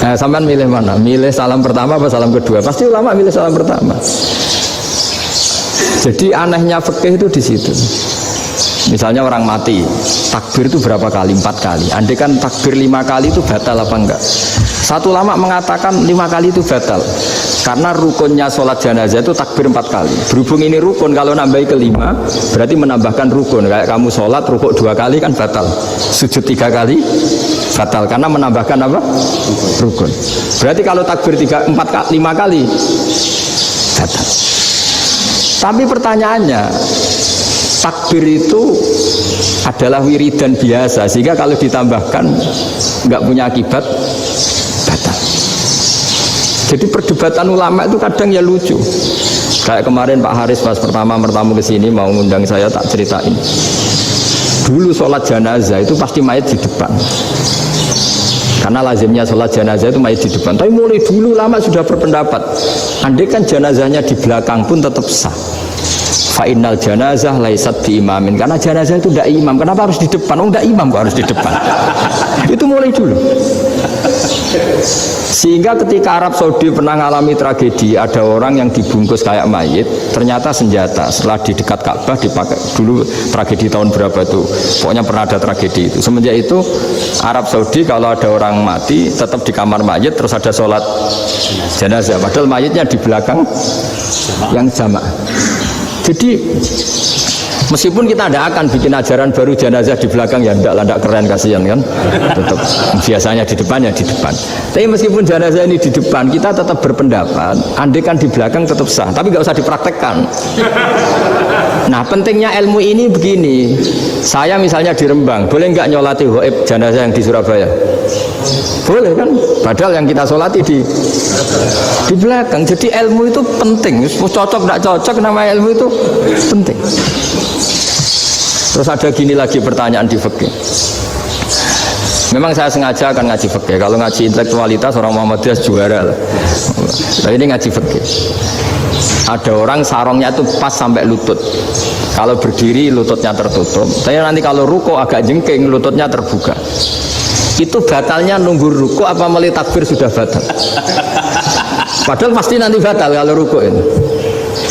Nah, sampean milih mana? Milih salam pertama apa salam kedua? Pasti ulama milih salam pertama. Jadi anehnya fikih itu di situ. Misalnya orang mati, takbir itu berapa kali? 4 kali. Andai kan takbir 5 kali itu batal apa enggak? Satu ulama mengatakan 5 kali itu batal. Karena rukunnya sholat jenazah itu takbir 4 kali. Berhubung ini rukun, kalau nambahi ke 5, berarti menambahkan rukun. Kayak kamu sholat, rukuk 2 kali kan batal. Sujud 3 kali, batal. Karena menambahkan apa? Rukun. Berarti kalau takbir 5 kali, batal. Tapi pertanyaannya, takbir itu adalah wiridan biasa, sehingga kalau ditambahkan nggak punya akibat, batal. Jadi perdebatan ulama itu kadang ya lucu. Kayak kemarin Pak Haris pas pertama ke sini mau ngundang saya, tak ceritain. Dulu sholat jenazah itu pasti mayat di depan. Karena lazimnya sholat jenazah itu mayat di depan. Tapi mulai dulu lama sudah berpendapat, andai kan jenazahnya di belakang pun tetap sah. Fa'innal janazah laisat bi imamin. Karena jenazah itu tidak imam. Kenapa harus di depan? Oh, tidak imam kok harus di depan. Itu mulai dulu. Sehingga ketika Arab Saudi pernah mengalami tragedi, ada orang yang dibungkus kayak mayit, ternyata senjata. Setelah di dekat Ka'bah dipakai. Dulu tragedi tahun berapa tuh? Pokoknya pernah ada tragedi itu. Semenjak itu Arab Saudi kalau ada orang mati tetap di kamar mayit, terus ada sholat jenazah. Padahal mayitnya di belakang yang jamaah. Jadi Meskipun kita tidak akan bikin ajaran baru jenazah di belakang, ya tidak keren, kasihan kan. Tetap biasanya di depan ya di depan. Tapi meskipun jenazah ini di depan, kita tetap berpendapat andai kan di belakang tetap sah, tapi nggak usah dipraktekkan. Nah, pentingnya ilmu ini begini. Saya misalnya di Rembang, boleh nggak nyolati ghaib jenazah yang di Surabaya? Boleh kan? Padahal yang kita solati di belakang. Jadi ilmu itu penting. Cocok tidak cocok, nama ilmu itu penting. Terus ada gini lagi pertanyaan di fikih. Memang saya sengaja akan ngaji fikih. Kalau ngaji intelektualitas orang Muhammadiyah juara lah. Tapi ini ngaji fikih. Ada orang sarongnya itu pas sampai lutut. Kalau berdiri lututnya tertutup. Tapi nanti kalau ruko agak jengking lututnya terbuka. Itu batalnya nunggu ruko apa mulai takbir sudah batal? Padahal pasti nanti batal kalau ruko ini.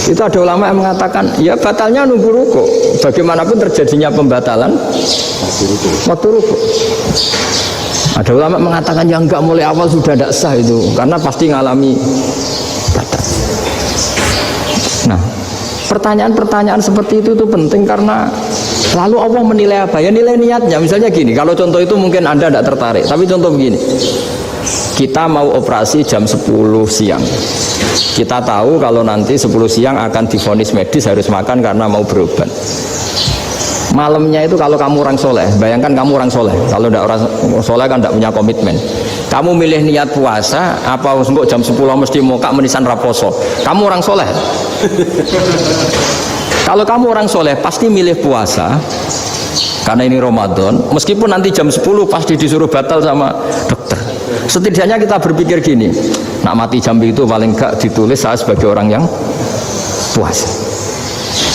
Itu ada ulama yang mengatakan ya batalnya nunggu ruko. Bagaimanapun terjadinya pembatalan waktu ruko. Ada ulama mengatakan yang enggak mulai awal sudah tidak sah itu karena pasti ngalami batal. Nah, pertanyaan-pertanyaan seperti itu penting karena lalu Allah menilai apa? Ya nilai niatnya. Misalnya gini, kalau contoh itu mungkin Anda tidak tertarik, tapi contoh begini. Kita mau operasi jam 10 siang. Kita tahu kalau nanti 10 siang akan divonis medis harus makan karena mau berobat. Malamnya itu kalau kamu orang soleh, bayangkan kamu orang soleh. Kalau tidak orang soleh kan tidak punya komitmen. Kamu milih niat puasa, apa untuk jam 10 mesti muka menisan raposo. Kamu orang soleh. Kalau kamu orang soleh pasti milih puasa karena ini Ramadan. Meskipun nanti jam 10 pasti disuruh batal sama dokter. Setidaknya kita berpikir gini, nak mati jam itu paling gak ditulis saya sebagai orang yang puasa.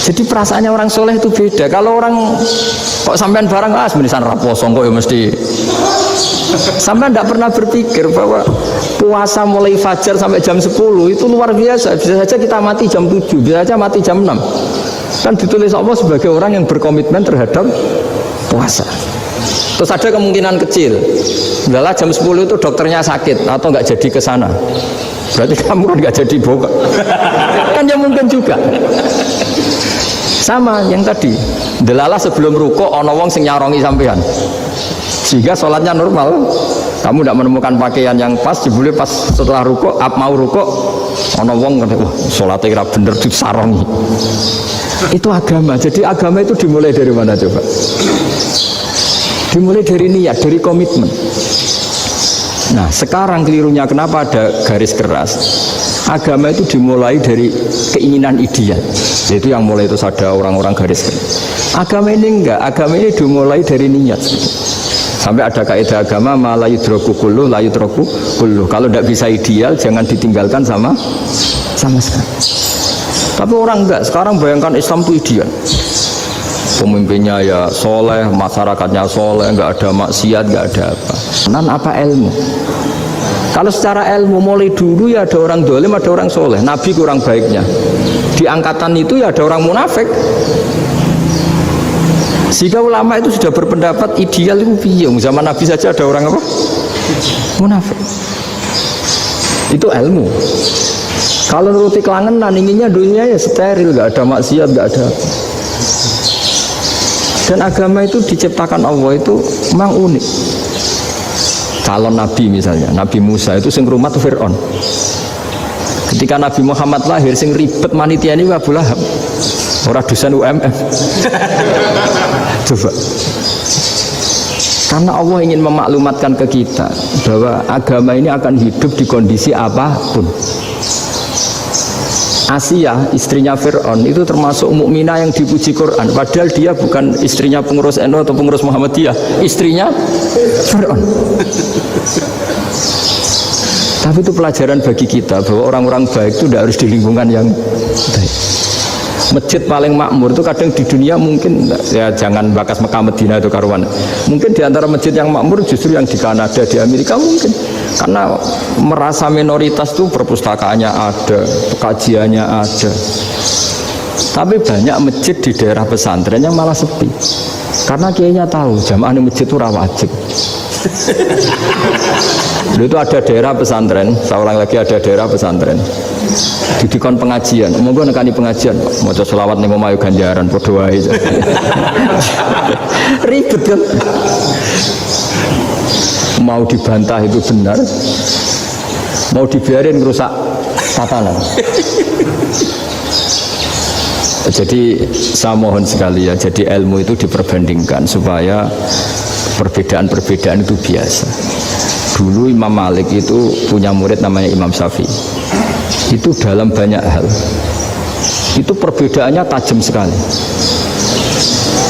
Jadi perasaannya orang soleh itu beda. Kalau orang kok sampean barang menisan raposo kok ya mesti. Sampean tidak pernah berpikir bahwa puasa mulai fajar sampai jam 10 itu luar biasa. Bisa saja kita mati jam 7, bisa saja mati jam 6. Kan ditulis Allah sebagai orang yang berkomitmen terhadap puasa. Terus ada kemungkinan kecil, adalah jam 10 itu dokternya sakit atau nggak jadi ke sana. Berarti kamu kan nggak jadi boga. Kan ya mungkin juga. Sama yang tadi, delala sebelum ruko ono wong sing nyarongi sampean. Sehingga sholatnya normal. Kamu tidak menemukan pakaian yang pas, jebule pas setelah ruko, mau ruko, ono wong kata, wah sholatnya kira bener disarongi. Itu agama. Jadi agama itu dimulai dari mana coba? Dimulai dari niat, dari komitmen. Nah, sekarang kelirunya kenapa ada garis keras? Agama itu dimulai dari keinginan ideal. Yaitu yang mulai itu ada orang-orang garis keras. Agama ini enggak, agama ini dimulai dari niat. Sampai ada kaidah agama la yudroku kulluh, la yudroku kulluh. Kalau tidak bisa ideal, jangan ditinggalkan sama sekali. Tapi orang enggak, sekarang bayangkan Islam itu ideal. Pemimpinnya ya soleh, masyarakatnya soleh, enggak ada maksiat, enggak ada apa. Nan apa ilmu? Kalau secara ilmu mulai dulu ya ada orang dolim, ada orang soleh. Nabi kurang baiknya. Di angkatan itu ya ada orang munafik. Sehingga ulama itu sudah berpendapat ideal itu piye. Zaman Nabi saja ada orang apa? Munafik. Itu ilmu. Kalau nuruti kelangenan inginnya dunia ya steril, nggak ada maksiat, nggak ada. Dan agama itu diciptakan Allah itu memang unik. Calon Nabi misalnya, Nabi Musa itu sing rumat Fir'aun. Ketika Nabi Muhammad lahir, sing ribet manitia ini Abu Lahab. Orang dosen UMM. Coba. Karena Allah ingin memaklumatkan ke kita bahwa agama ini akan hidup di kondisi apapun. Asia, istrinya Fir'aun itu termasuk mukminah yang dipuji Quran. Padahal dia bukan istrinya pengurus NU atau pengurus Muhammadiyah, istrinya Fir'aun. Tapi itu pelajaran bagi kita bahwa orang-orang baik itu tidak harus di lingkungan yang baik. Masjid paling makmur itu kadang di dunia mungkin ya jangan bakas Mekah Medina itu karuan. Mungkin di antara masjid yang makmur justru yang di Kanada, di Amerika mungkin. Karena merasa minoritas itu perpustakaannya ada, kajiannya ada. Tapi banyak masjid di daerah pesantren yang malah sepi. Karena kiainya tahu jamaah di masjid itu wajib. Dulu itu ada daerah pesantren, saya ulang lagi ada daerah pesantren. didikon pengajian, monggo nekani pengajian, maca selawat ning omah ganjaran padha wae. Ribet kan? Mau dibantah itu benar, mau dibiarin merusak tatanan. Jadi saya mohon sekali ya, jadi ilmu itu diperbandingkan supaya perbedaan-perbedaan itu biasa. Dulu Imam Malik itu punya murid namanya Imam Syafi'i. Itu dalam banyak hal itu perbedaannya tajam sekali.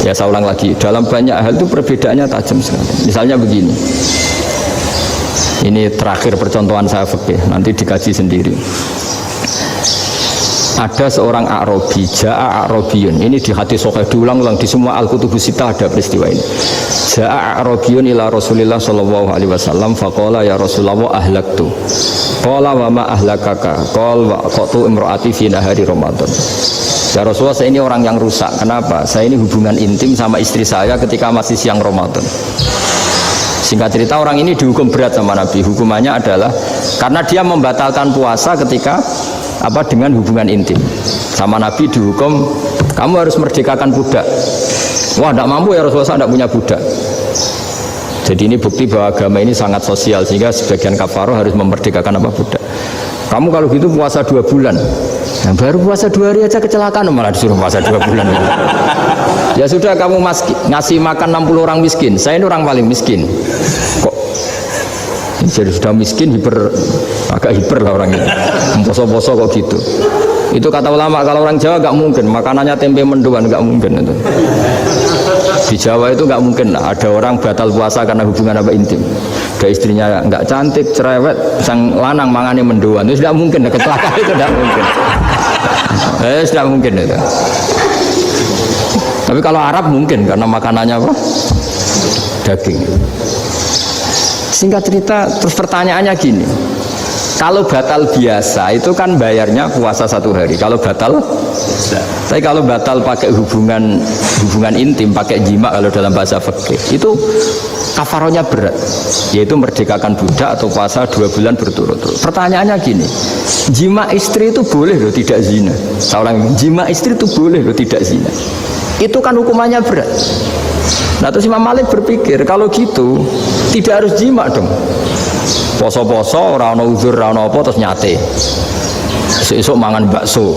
Ya saya ulang lagi, dalam banyak hal itu perbedaannya tajam sekali. Misalnya begini, ini terakhir percontohan saya fikih, nanti dikaji sendiri. Ada seorang A'rabi, Ja'a A'rabiyun. Ini di hadis sahih, diulang-ulang di semua Al-Kutubus Sittah ada peristiwa ini. Ja'a A'rabiyun ila Rasulillah sallallahu alaihi wasallam faqala ya Rasulullah ahlaktu. Qala wa ma ahlakaka? Qala wa qatu imraati fi nahari Ramadan. Ya Rasulullah, saya ini orang yang rusak. Kenapa? Saya ini hubungan intim sama istri saya ketika masih siang Ramadan. Singkat cerita, orang ini dihukum berat sama Nabi. Hukumannya adalah karena dia membatalkan puasa ketika dengan hubungan intim. Sama Nabi dihukum, kamu harus merdekakan budak. Wah, tidak mampu ya Rasulullah, saya tidak punya budak. Jadi ini bukti bahwa agama ini sangat sosial, sehingga sebagian kafaroh harus memerdekakan budak. Kamu kalau gitu puasa 2 bulan. Nah, baru puasa 2 hari aja kecelakaan, malah disuruh puasa 2 bulan. Ya sudah, kamu ngasih makan 60 orang miskin. Saya ini orang paling miskin. Kok jadi sudah miskin, agak hiper lah orang ini. Poso-poso kok gitu. Itu kata ulama, kalau orang Jawa nggak mungkin makanannya tempe mendoan, nggak mungkin itu. Di Jawa itu nggak mungkin ada orang batal puasa karena hubungan intim. Ada istrinya nggak cantik, cerewet, sang lanang mangane mendoan, itu tidak mungkin. Kecelakaan itu tidak mungkin. Tidak mungkin itu. Tapi kalau Arab mungkin karena makanannya apa? Daging. Singkat cerita, terus pertanyaannya gini, kalau batal biasa itu kan bayarnya puasa 1 hari. Kalau batal, tapi kalau batal pakai hubungan intim, pakai jima kalau dalam bahasa fikih, itu kafarohnya berat, yaitu merdekakan budak atau puasa 2 bulan berturut-turut. Pertanyaannya gini, jima istri itu boleh loh tidak zina. Seorang jima istri itu boleh loh tidak zina. Itu kan hukumannya berat. Nah terus Imam Malik berpikir kalau gitu tidak harus jima dong. Poso-poso, ora ana uzur, ora ana apa terus nyate. Esuk mangan bakso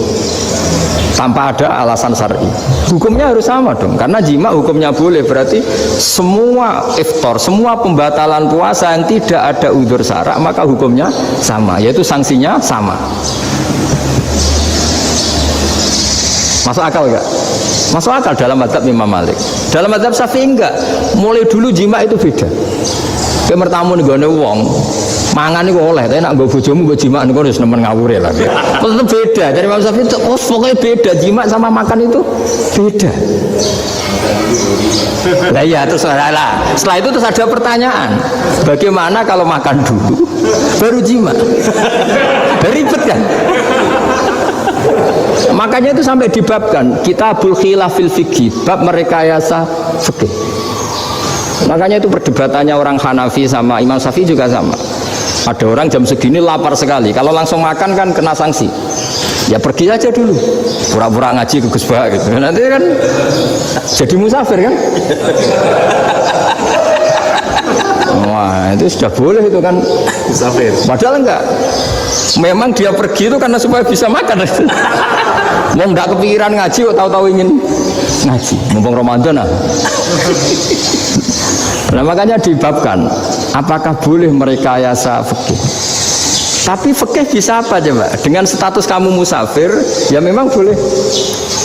tanpa ada alasan syar'i. Hukumnya harus sama dong, karena jima hukumnya boleh, berarti semua iftar, semua pembatalan puasa yang tidak ada uzur syara' maka hukumnya sama, yaitu sanksinya sama. Masuk akal enggak? Masuk akal dalam mazhab Imam Malik. Dalam mazhab Syafi'i enggak. Mulai dulu jima itu beda. Kayak mertamu nih gue wong mangan itu oleh, tapi nak gue bojomu gue jima nih gue harus nemen ngawur ya lah. Tetap beda. Dari Imam Syafi'i itu, pokoknya beda, jima sama makan itu beda. Nah ya terus lah. Setelah itu terus ada pertanyaan, bagaimana kalau makan dulu baru jima? Ribet kan? Makanya itu sampai dibabkan Kitabul Khilafil Fiqhi, bab merekayasa fikih. Makanya itu perdebatannya orang Hanafi sama Imam Syafi'i juga sama. Ada orang jam segini lapar sekali, kalau langsung makan kan kena sanksi. Ya pergi aja dulu, pura-pura ngaji ke Gus Bah gitu. Nanti kan jadi musafir kan. Wah itu sudah boleh itu kan musafir. Padahal enggak. Memang dia pergi itu karena supaya bisa makan. Mau enggak kepikiran ngaji, tahu-tahu ingin ngaji. Mumpung Ramadan nah. Nah makanya dibabkan, apakah boleh merekayasa fikih? Tapi fikih bisa apa coba? Dengan status kamu musafir, ya memang boleh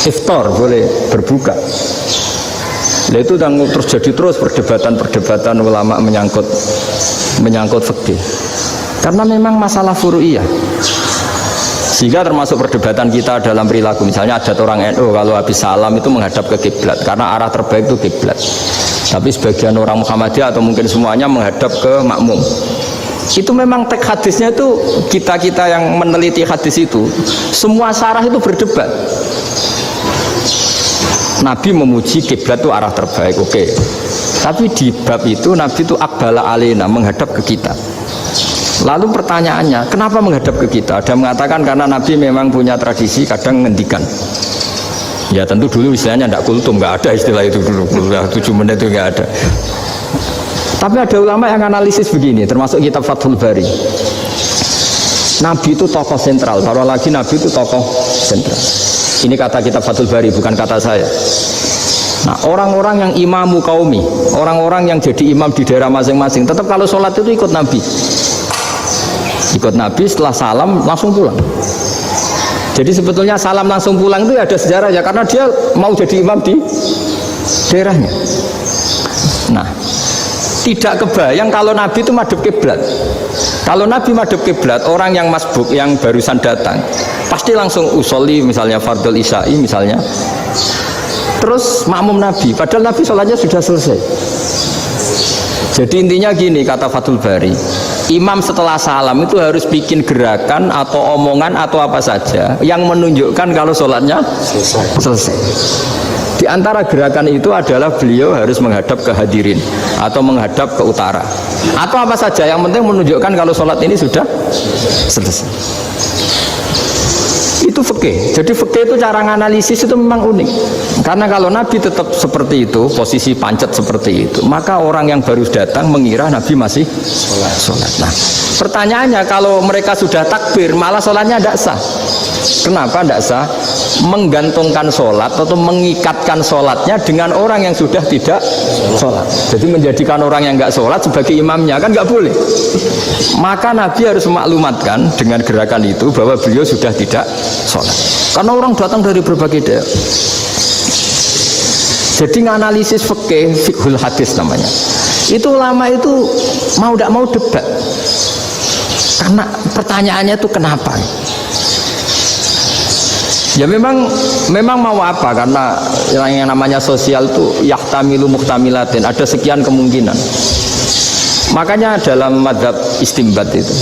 iftar, boleh berbuka. Nah itu terus jadi terus perdebatan ulama menyangkut fikih. Karena memang masalah furu'iyah. Sehingga termasuk perdebatan kita dalam perilaku. Misalnya ada orang NU kalau habis salam itu menghadap ke kiblat karena arah terbaik itu kiblat. Tapi sebagian orang Muhammadiyah atau mungkin semuanya menghadap ke makmum. Itu memang teks hadisnya itu kita yang meneliti hadis itu semua syarah itu berdebat. Nabi memuji kiblat itu arah terbaik, oke. Tapi di bab itu Nabi itu aqbala alaina, menghadap ke kita. Lalu pertanyaannya, kenapa menghadap ke kita? Ada mengatakan karena Nabi memang punya tradisi kadang ngendikan. Ya tentu dulu istilahnya tidak kultum, nggak ada istilah itu dulu. 7 menit itu nggak ada. Tapi ada ulama yang analisis begini, termasuk kitab Fathul Bari. Nabi itu tokoh sentral, taruh lagi Nabi itu tokoh sentral. Ini kata kitab Fathul Bari, bukan kata saya. Nah, orang-orang yang imamu kaumi, orang-orang yang jadi imam di daerah masing-masing, tetap kalau sholat itu ikut Nabi. Ikut Nabi, setelah salam langsung pulang. Jadi sebetulnya salam langsung pulang itu ada sejarahnya, karena dia mau jadi imam di daerahnya. Nah, tidak kebayang kalau Nabi itu madhep kiblat. Kalau Nabi madhep kiblat, orang yang masbuk yang barusan datang pasti langsung usolli, misalnya fardhu isya'i misalnya, terus makmum Nabi, padahal Nabi sholatnya sudah selesai. Jadi intinya gini, kata Fathul Bari, imam setelah salam itu harus bikin gerakan atau omongan atau apa saja yang menunjukkan kalau sholatnya selesai. Di antara gerakan itu adalah beliau harus menghadap ke hadirin atau menghadap ke utara atau apa saja yang penting menunjukkan kalau sholat ini sudah selesai. Itu fikih. Jadi fikih itu cara menganalisis itu memang unik. Karena kalau Nabi tetap seperti itu, posisi pancet seperti itu, maka orang yang baru datang mengira Nabi masih sholat. Nah, pertanyaannya kalau mereka sudah takbir, malah sholatnya tidak sah. Kenapa tidak sah? Menggantungkan sholat atau mengikatkan sholatnya dengan orang yang sudah tidak sholat. Jadi menjadikan orang yang nggak sholat sebagai imamnya, kan nggak boleh. Maka Nabi harus memaklumatkan dengan gerakan itu bahwa beliau sudah tidak sholat. Karena orang datang dari berbagai daerah. Jadi nganalisis fikih, fiqhul hadis namanya. Itu ulama itu mau tidak mau debat. Karena pertanyaannya itu kenapa? Ya memang mau apa? Karena yang namanya sosial itu yahtamilu muhtamilatin, ada sekian kemungkinan. Makanya dalam madhab istimbat itu,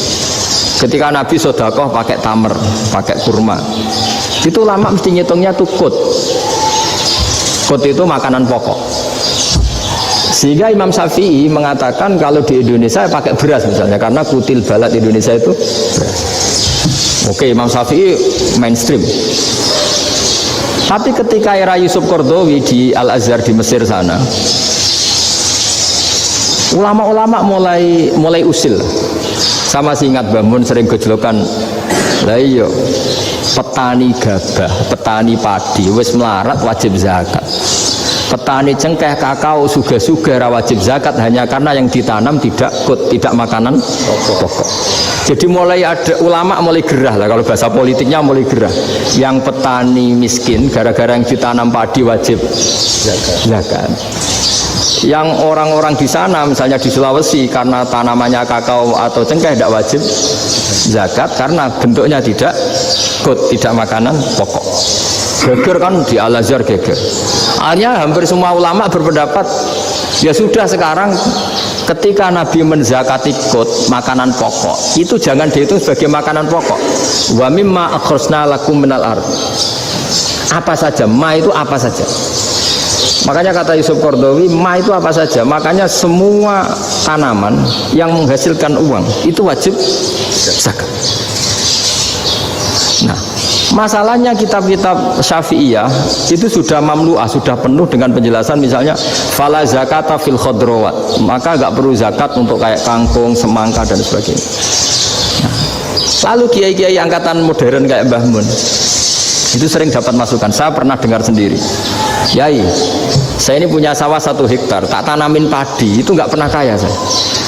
ketika Nabi sodakoh pakai tamer, pakai kurma, itu ulama mesti ngitungnya tuh kut. Kut itu makanan pokok. Sehingga Imam Syafi'i mengatakan kalau di Indonesia pakai beras misalnya, karena kutil balat Indonesia itu beras. Oke, Imam Syafi'i mainstream. Tapi ketika era Yusuf Qaradawi di Al-Azhar di Mesir sana, ulama-ulama mulai usil. Sama sih ingat Mbah sering gejlokan, lah iya petani gabah, petani padi wis melarat wajib zakat. Petani cengkeh, kakao, suga-suga wajib zakat hanya karena yang ditanam tidak makanan pokok. Jadi mulai ada ulama mulai gerah lah, kalau bahasa politiknya mulai gerah. Yang petani miskin gara-gara yang ditanam padi wajib zakat. Yang orang-orang di sana misalnya di Sulawesi karena tanamannya kakao atau cengkeh tidak wajib zakat karena bentuknya tidak makanan pokok. Geger kan di Al-Azhar geger. Akhirnya hampir semua ulama berpendapat ya sudah sekarang ketika Nabi menzakati makanan pokok itu jangan dihitung sebagai makanan pokok. Wa mimma akhrajna lakum minal ard. Apa saja, ma itu apa saja. Makanya kata Yusuf Qaradawi, ma itu apa saja. Makanya semua tanaman yang menghasilkan uang itu wajib zakat. Nah, masalahnya kitab-kitab Syafi'iyah itu sudah mamlu'ah, sudah penuh dengan penjelasan misalnya fala zakata fil khadrawat, maka enggak perlu zakat untuk kayak kangkung, semangka dan sebagainya. Nah, lalu kiai-kiai angkatan modern kayak Mbah Mun itu sering dapat masukan. Saya pernah dengar sendiri, Yai, saya ini punya sawah 1 hektar, tak tanamin padi, itu nggak pernah kaya saya.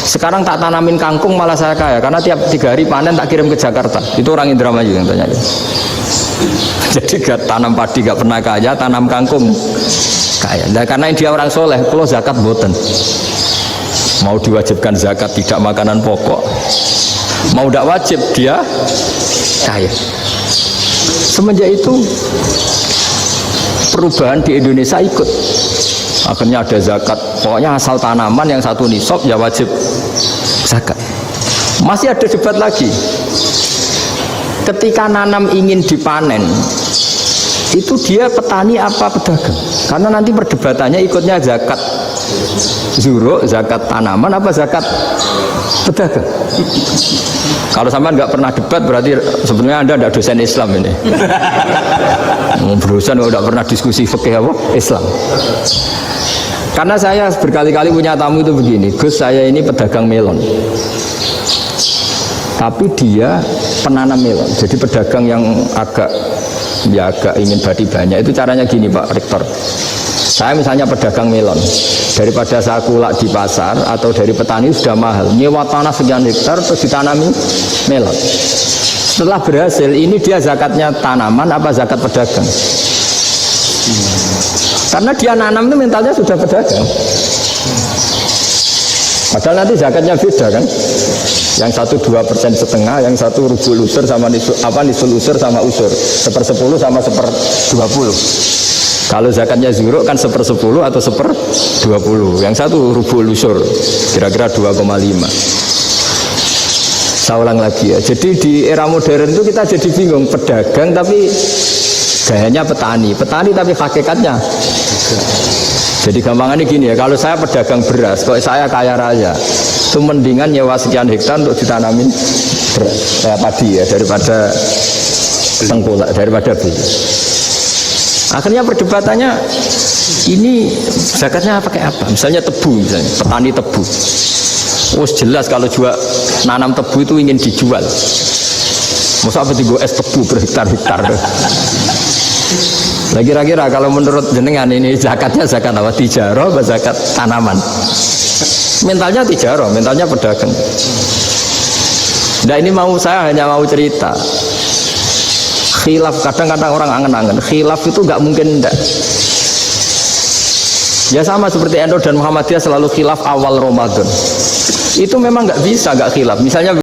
Sekarang tak tanamin kangkung malah saya kaya, karena tiap 3 hari panen tak kirim ke Jakarta. Itu orang Indramayu yang tanya. Jadi gak tanam padi gak pernah kaya, tanam kangkung kaya. Nah, karena dia orang soleh, kalau zakat boten. Mau diwajibkan zakat tidak makanan pokok, mau tidak wajib dia kaya. Semenjak itu perubahan di Indonesia ikut. Akhirnya ada zakat, pokoknya asal tanaman yang 1 nisab ya wajib zakat. Masih ada debat lagi. Ketika nanam ingin dipanen, itu dia petani apa pedagang? Karena nanti perdebatannya ikutnya zakat zuruk, zakat tanaman apa zakat pedagang. Kalau sampean nggak pernah debat berarti sebenarnya Anda tidak dosen Islam ini. Berusaha nggak pernah diskusi fikih apa Islam. Karena saya berkali-kali punya tamu itu begini, Gus saya ini pedagang melon. Tapi dia penanam melon, jadi pedagang yang agak ingin badi banyak. Itu caranya gini Pak Rektor. Saya misalnya pedagang melon, daripada saya kulak di pasar atau dari petani sudah mahal, nyewa tanah sekian hektar terus ditanami melon. Setelah berhasil, ini dia zakatnya tanaman apa zakat pedagang? Karena dia nanam itu mentalnya sudah pedagang. Padahal nanti zakatnya beda kan? Yang satu 2,5%, yang satu rubul usur sama nisul usur sama usur, 1/10 sama 1/20. Kalau zakatnya zuruk kan 1/10 atau 1/20. Yang satu rubul usur, kira-kira 2,5. Saya ulang lagi ya. Jadi di era modern itu kita jadi bingung, pedagang tapi gayanya petani tapi hakikatnya. Jadi gampangannya gini ya, kalau saya pedagang beras, kalau saya kaya raya, itu mendingan nyewa sekian hektar untuk ditanamin beras, padi ya, daripada tengkulak, daripada beli. Akhirnya perdebatannya ini zakatnya pakai apa? Misalnya tebu, misalnya petani tebu. Oh jelas kalau jual nanam tebu itu ingin dijual. Masa apa tiga es tebu berhektar-hektar? Nah kira-kira kalau menurut jenengan ini zakatnya zakat apa? Tijarah atau zakat tanaman? Mentalnya tijarah, mentalnya pedagang. Nah ini saya hanya mau cerita. Khilaf, kadang-kadang orang angen-angen. Khilaf itu nggak mungkin enggak. Ya sama seperti NU dan Muhammadiyah selalu khilaf awal Ramadan. Itu memang nggak bisa nggak khilaf. Misalnya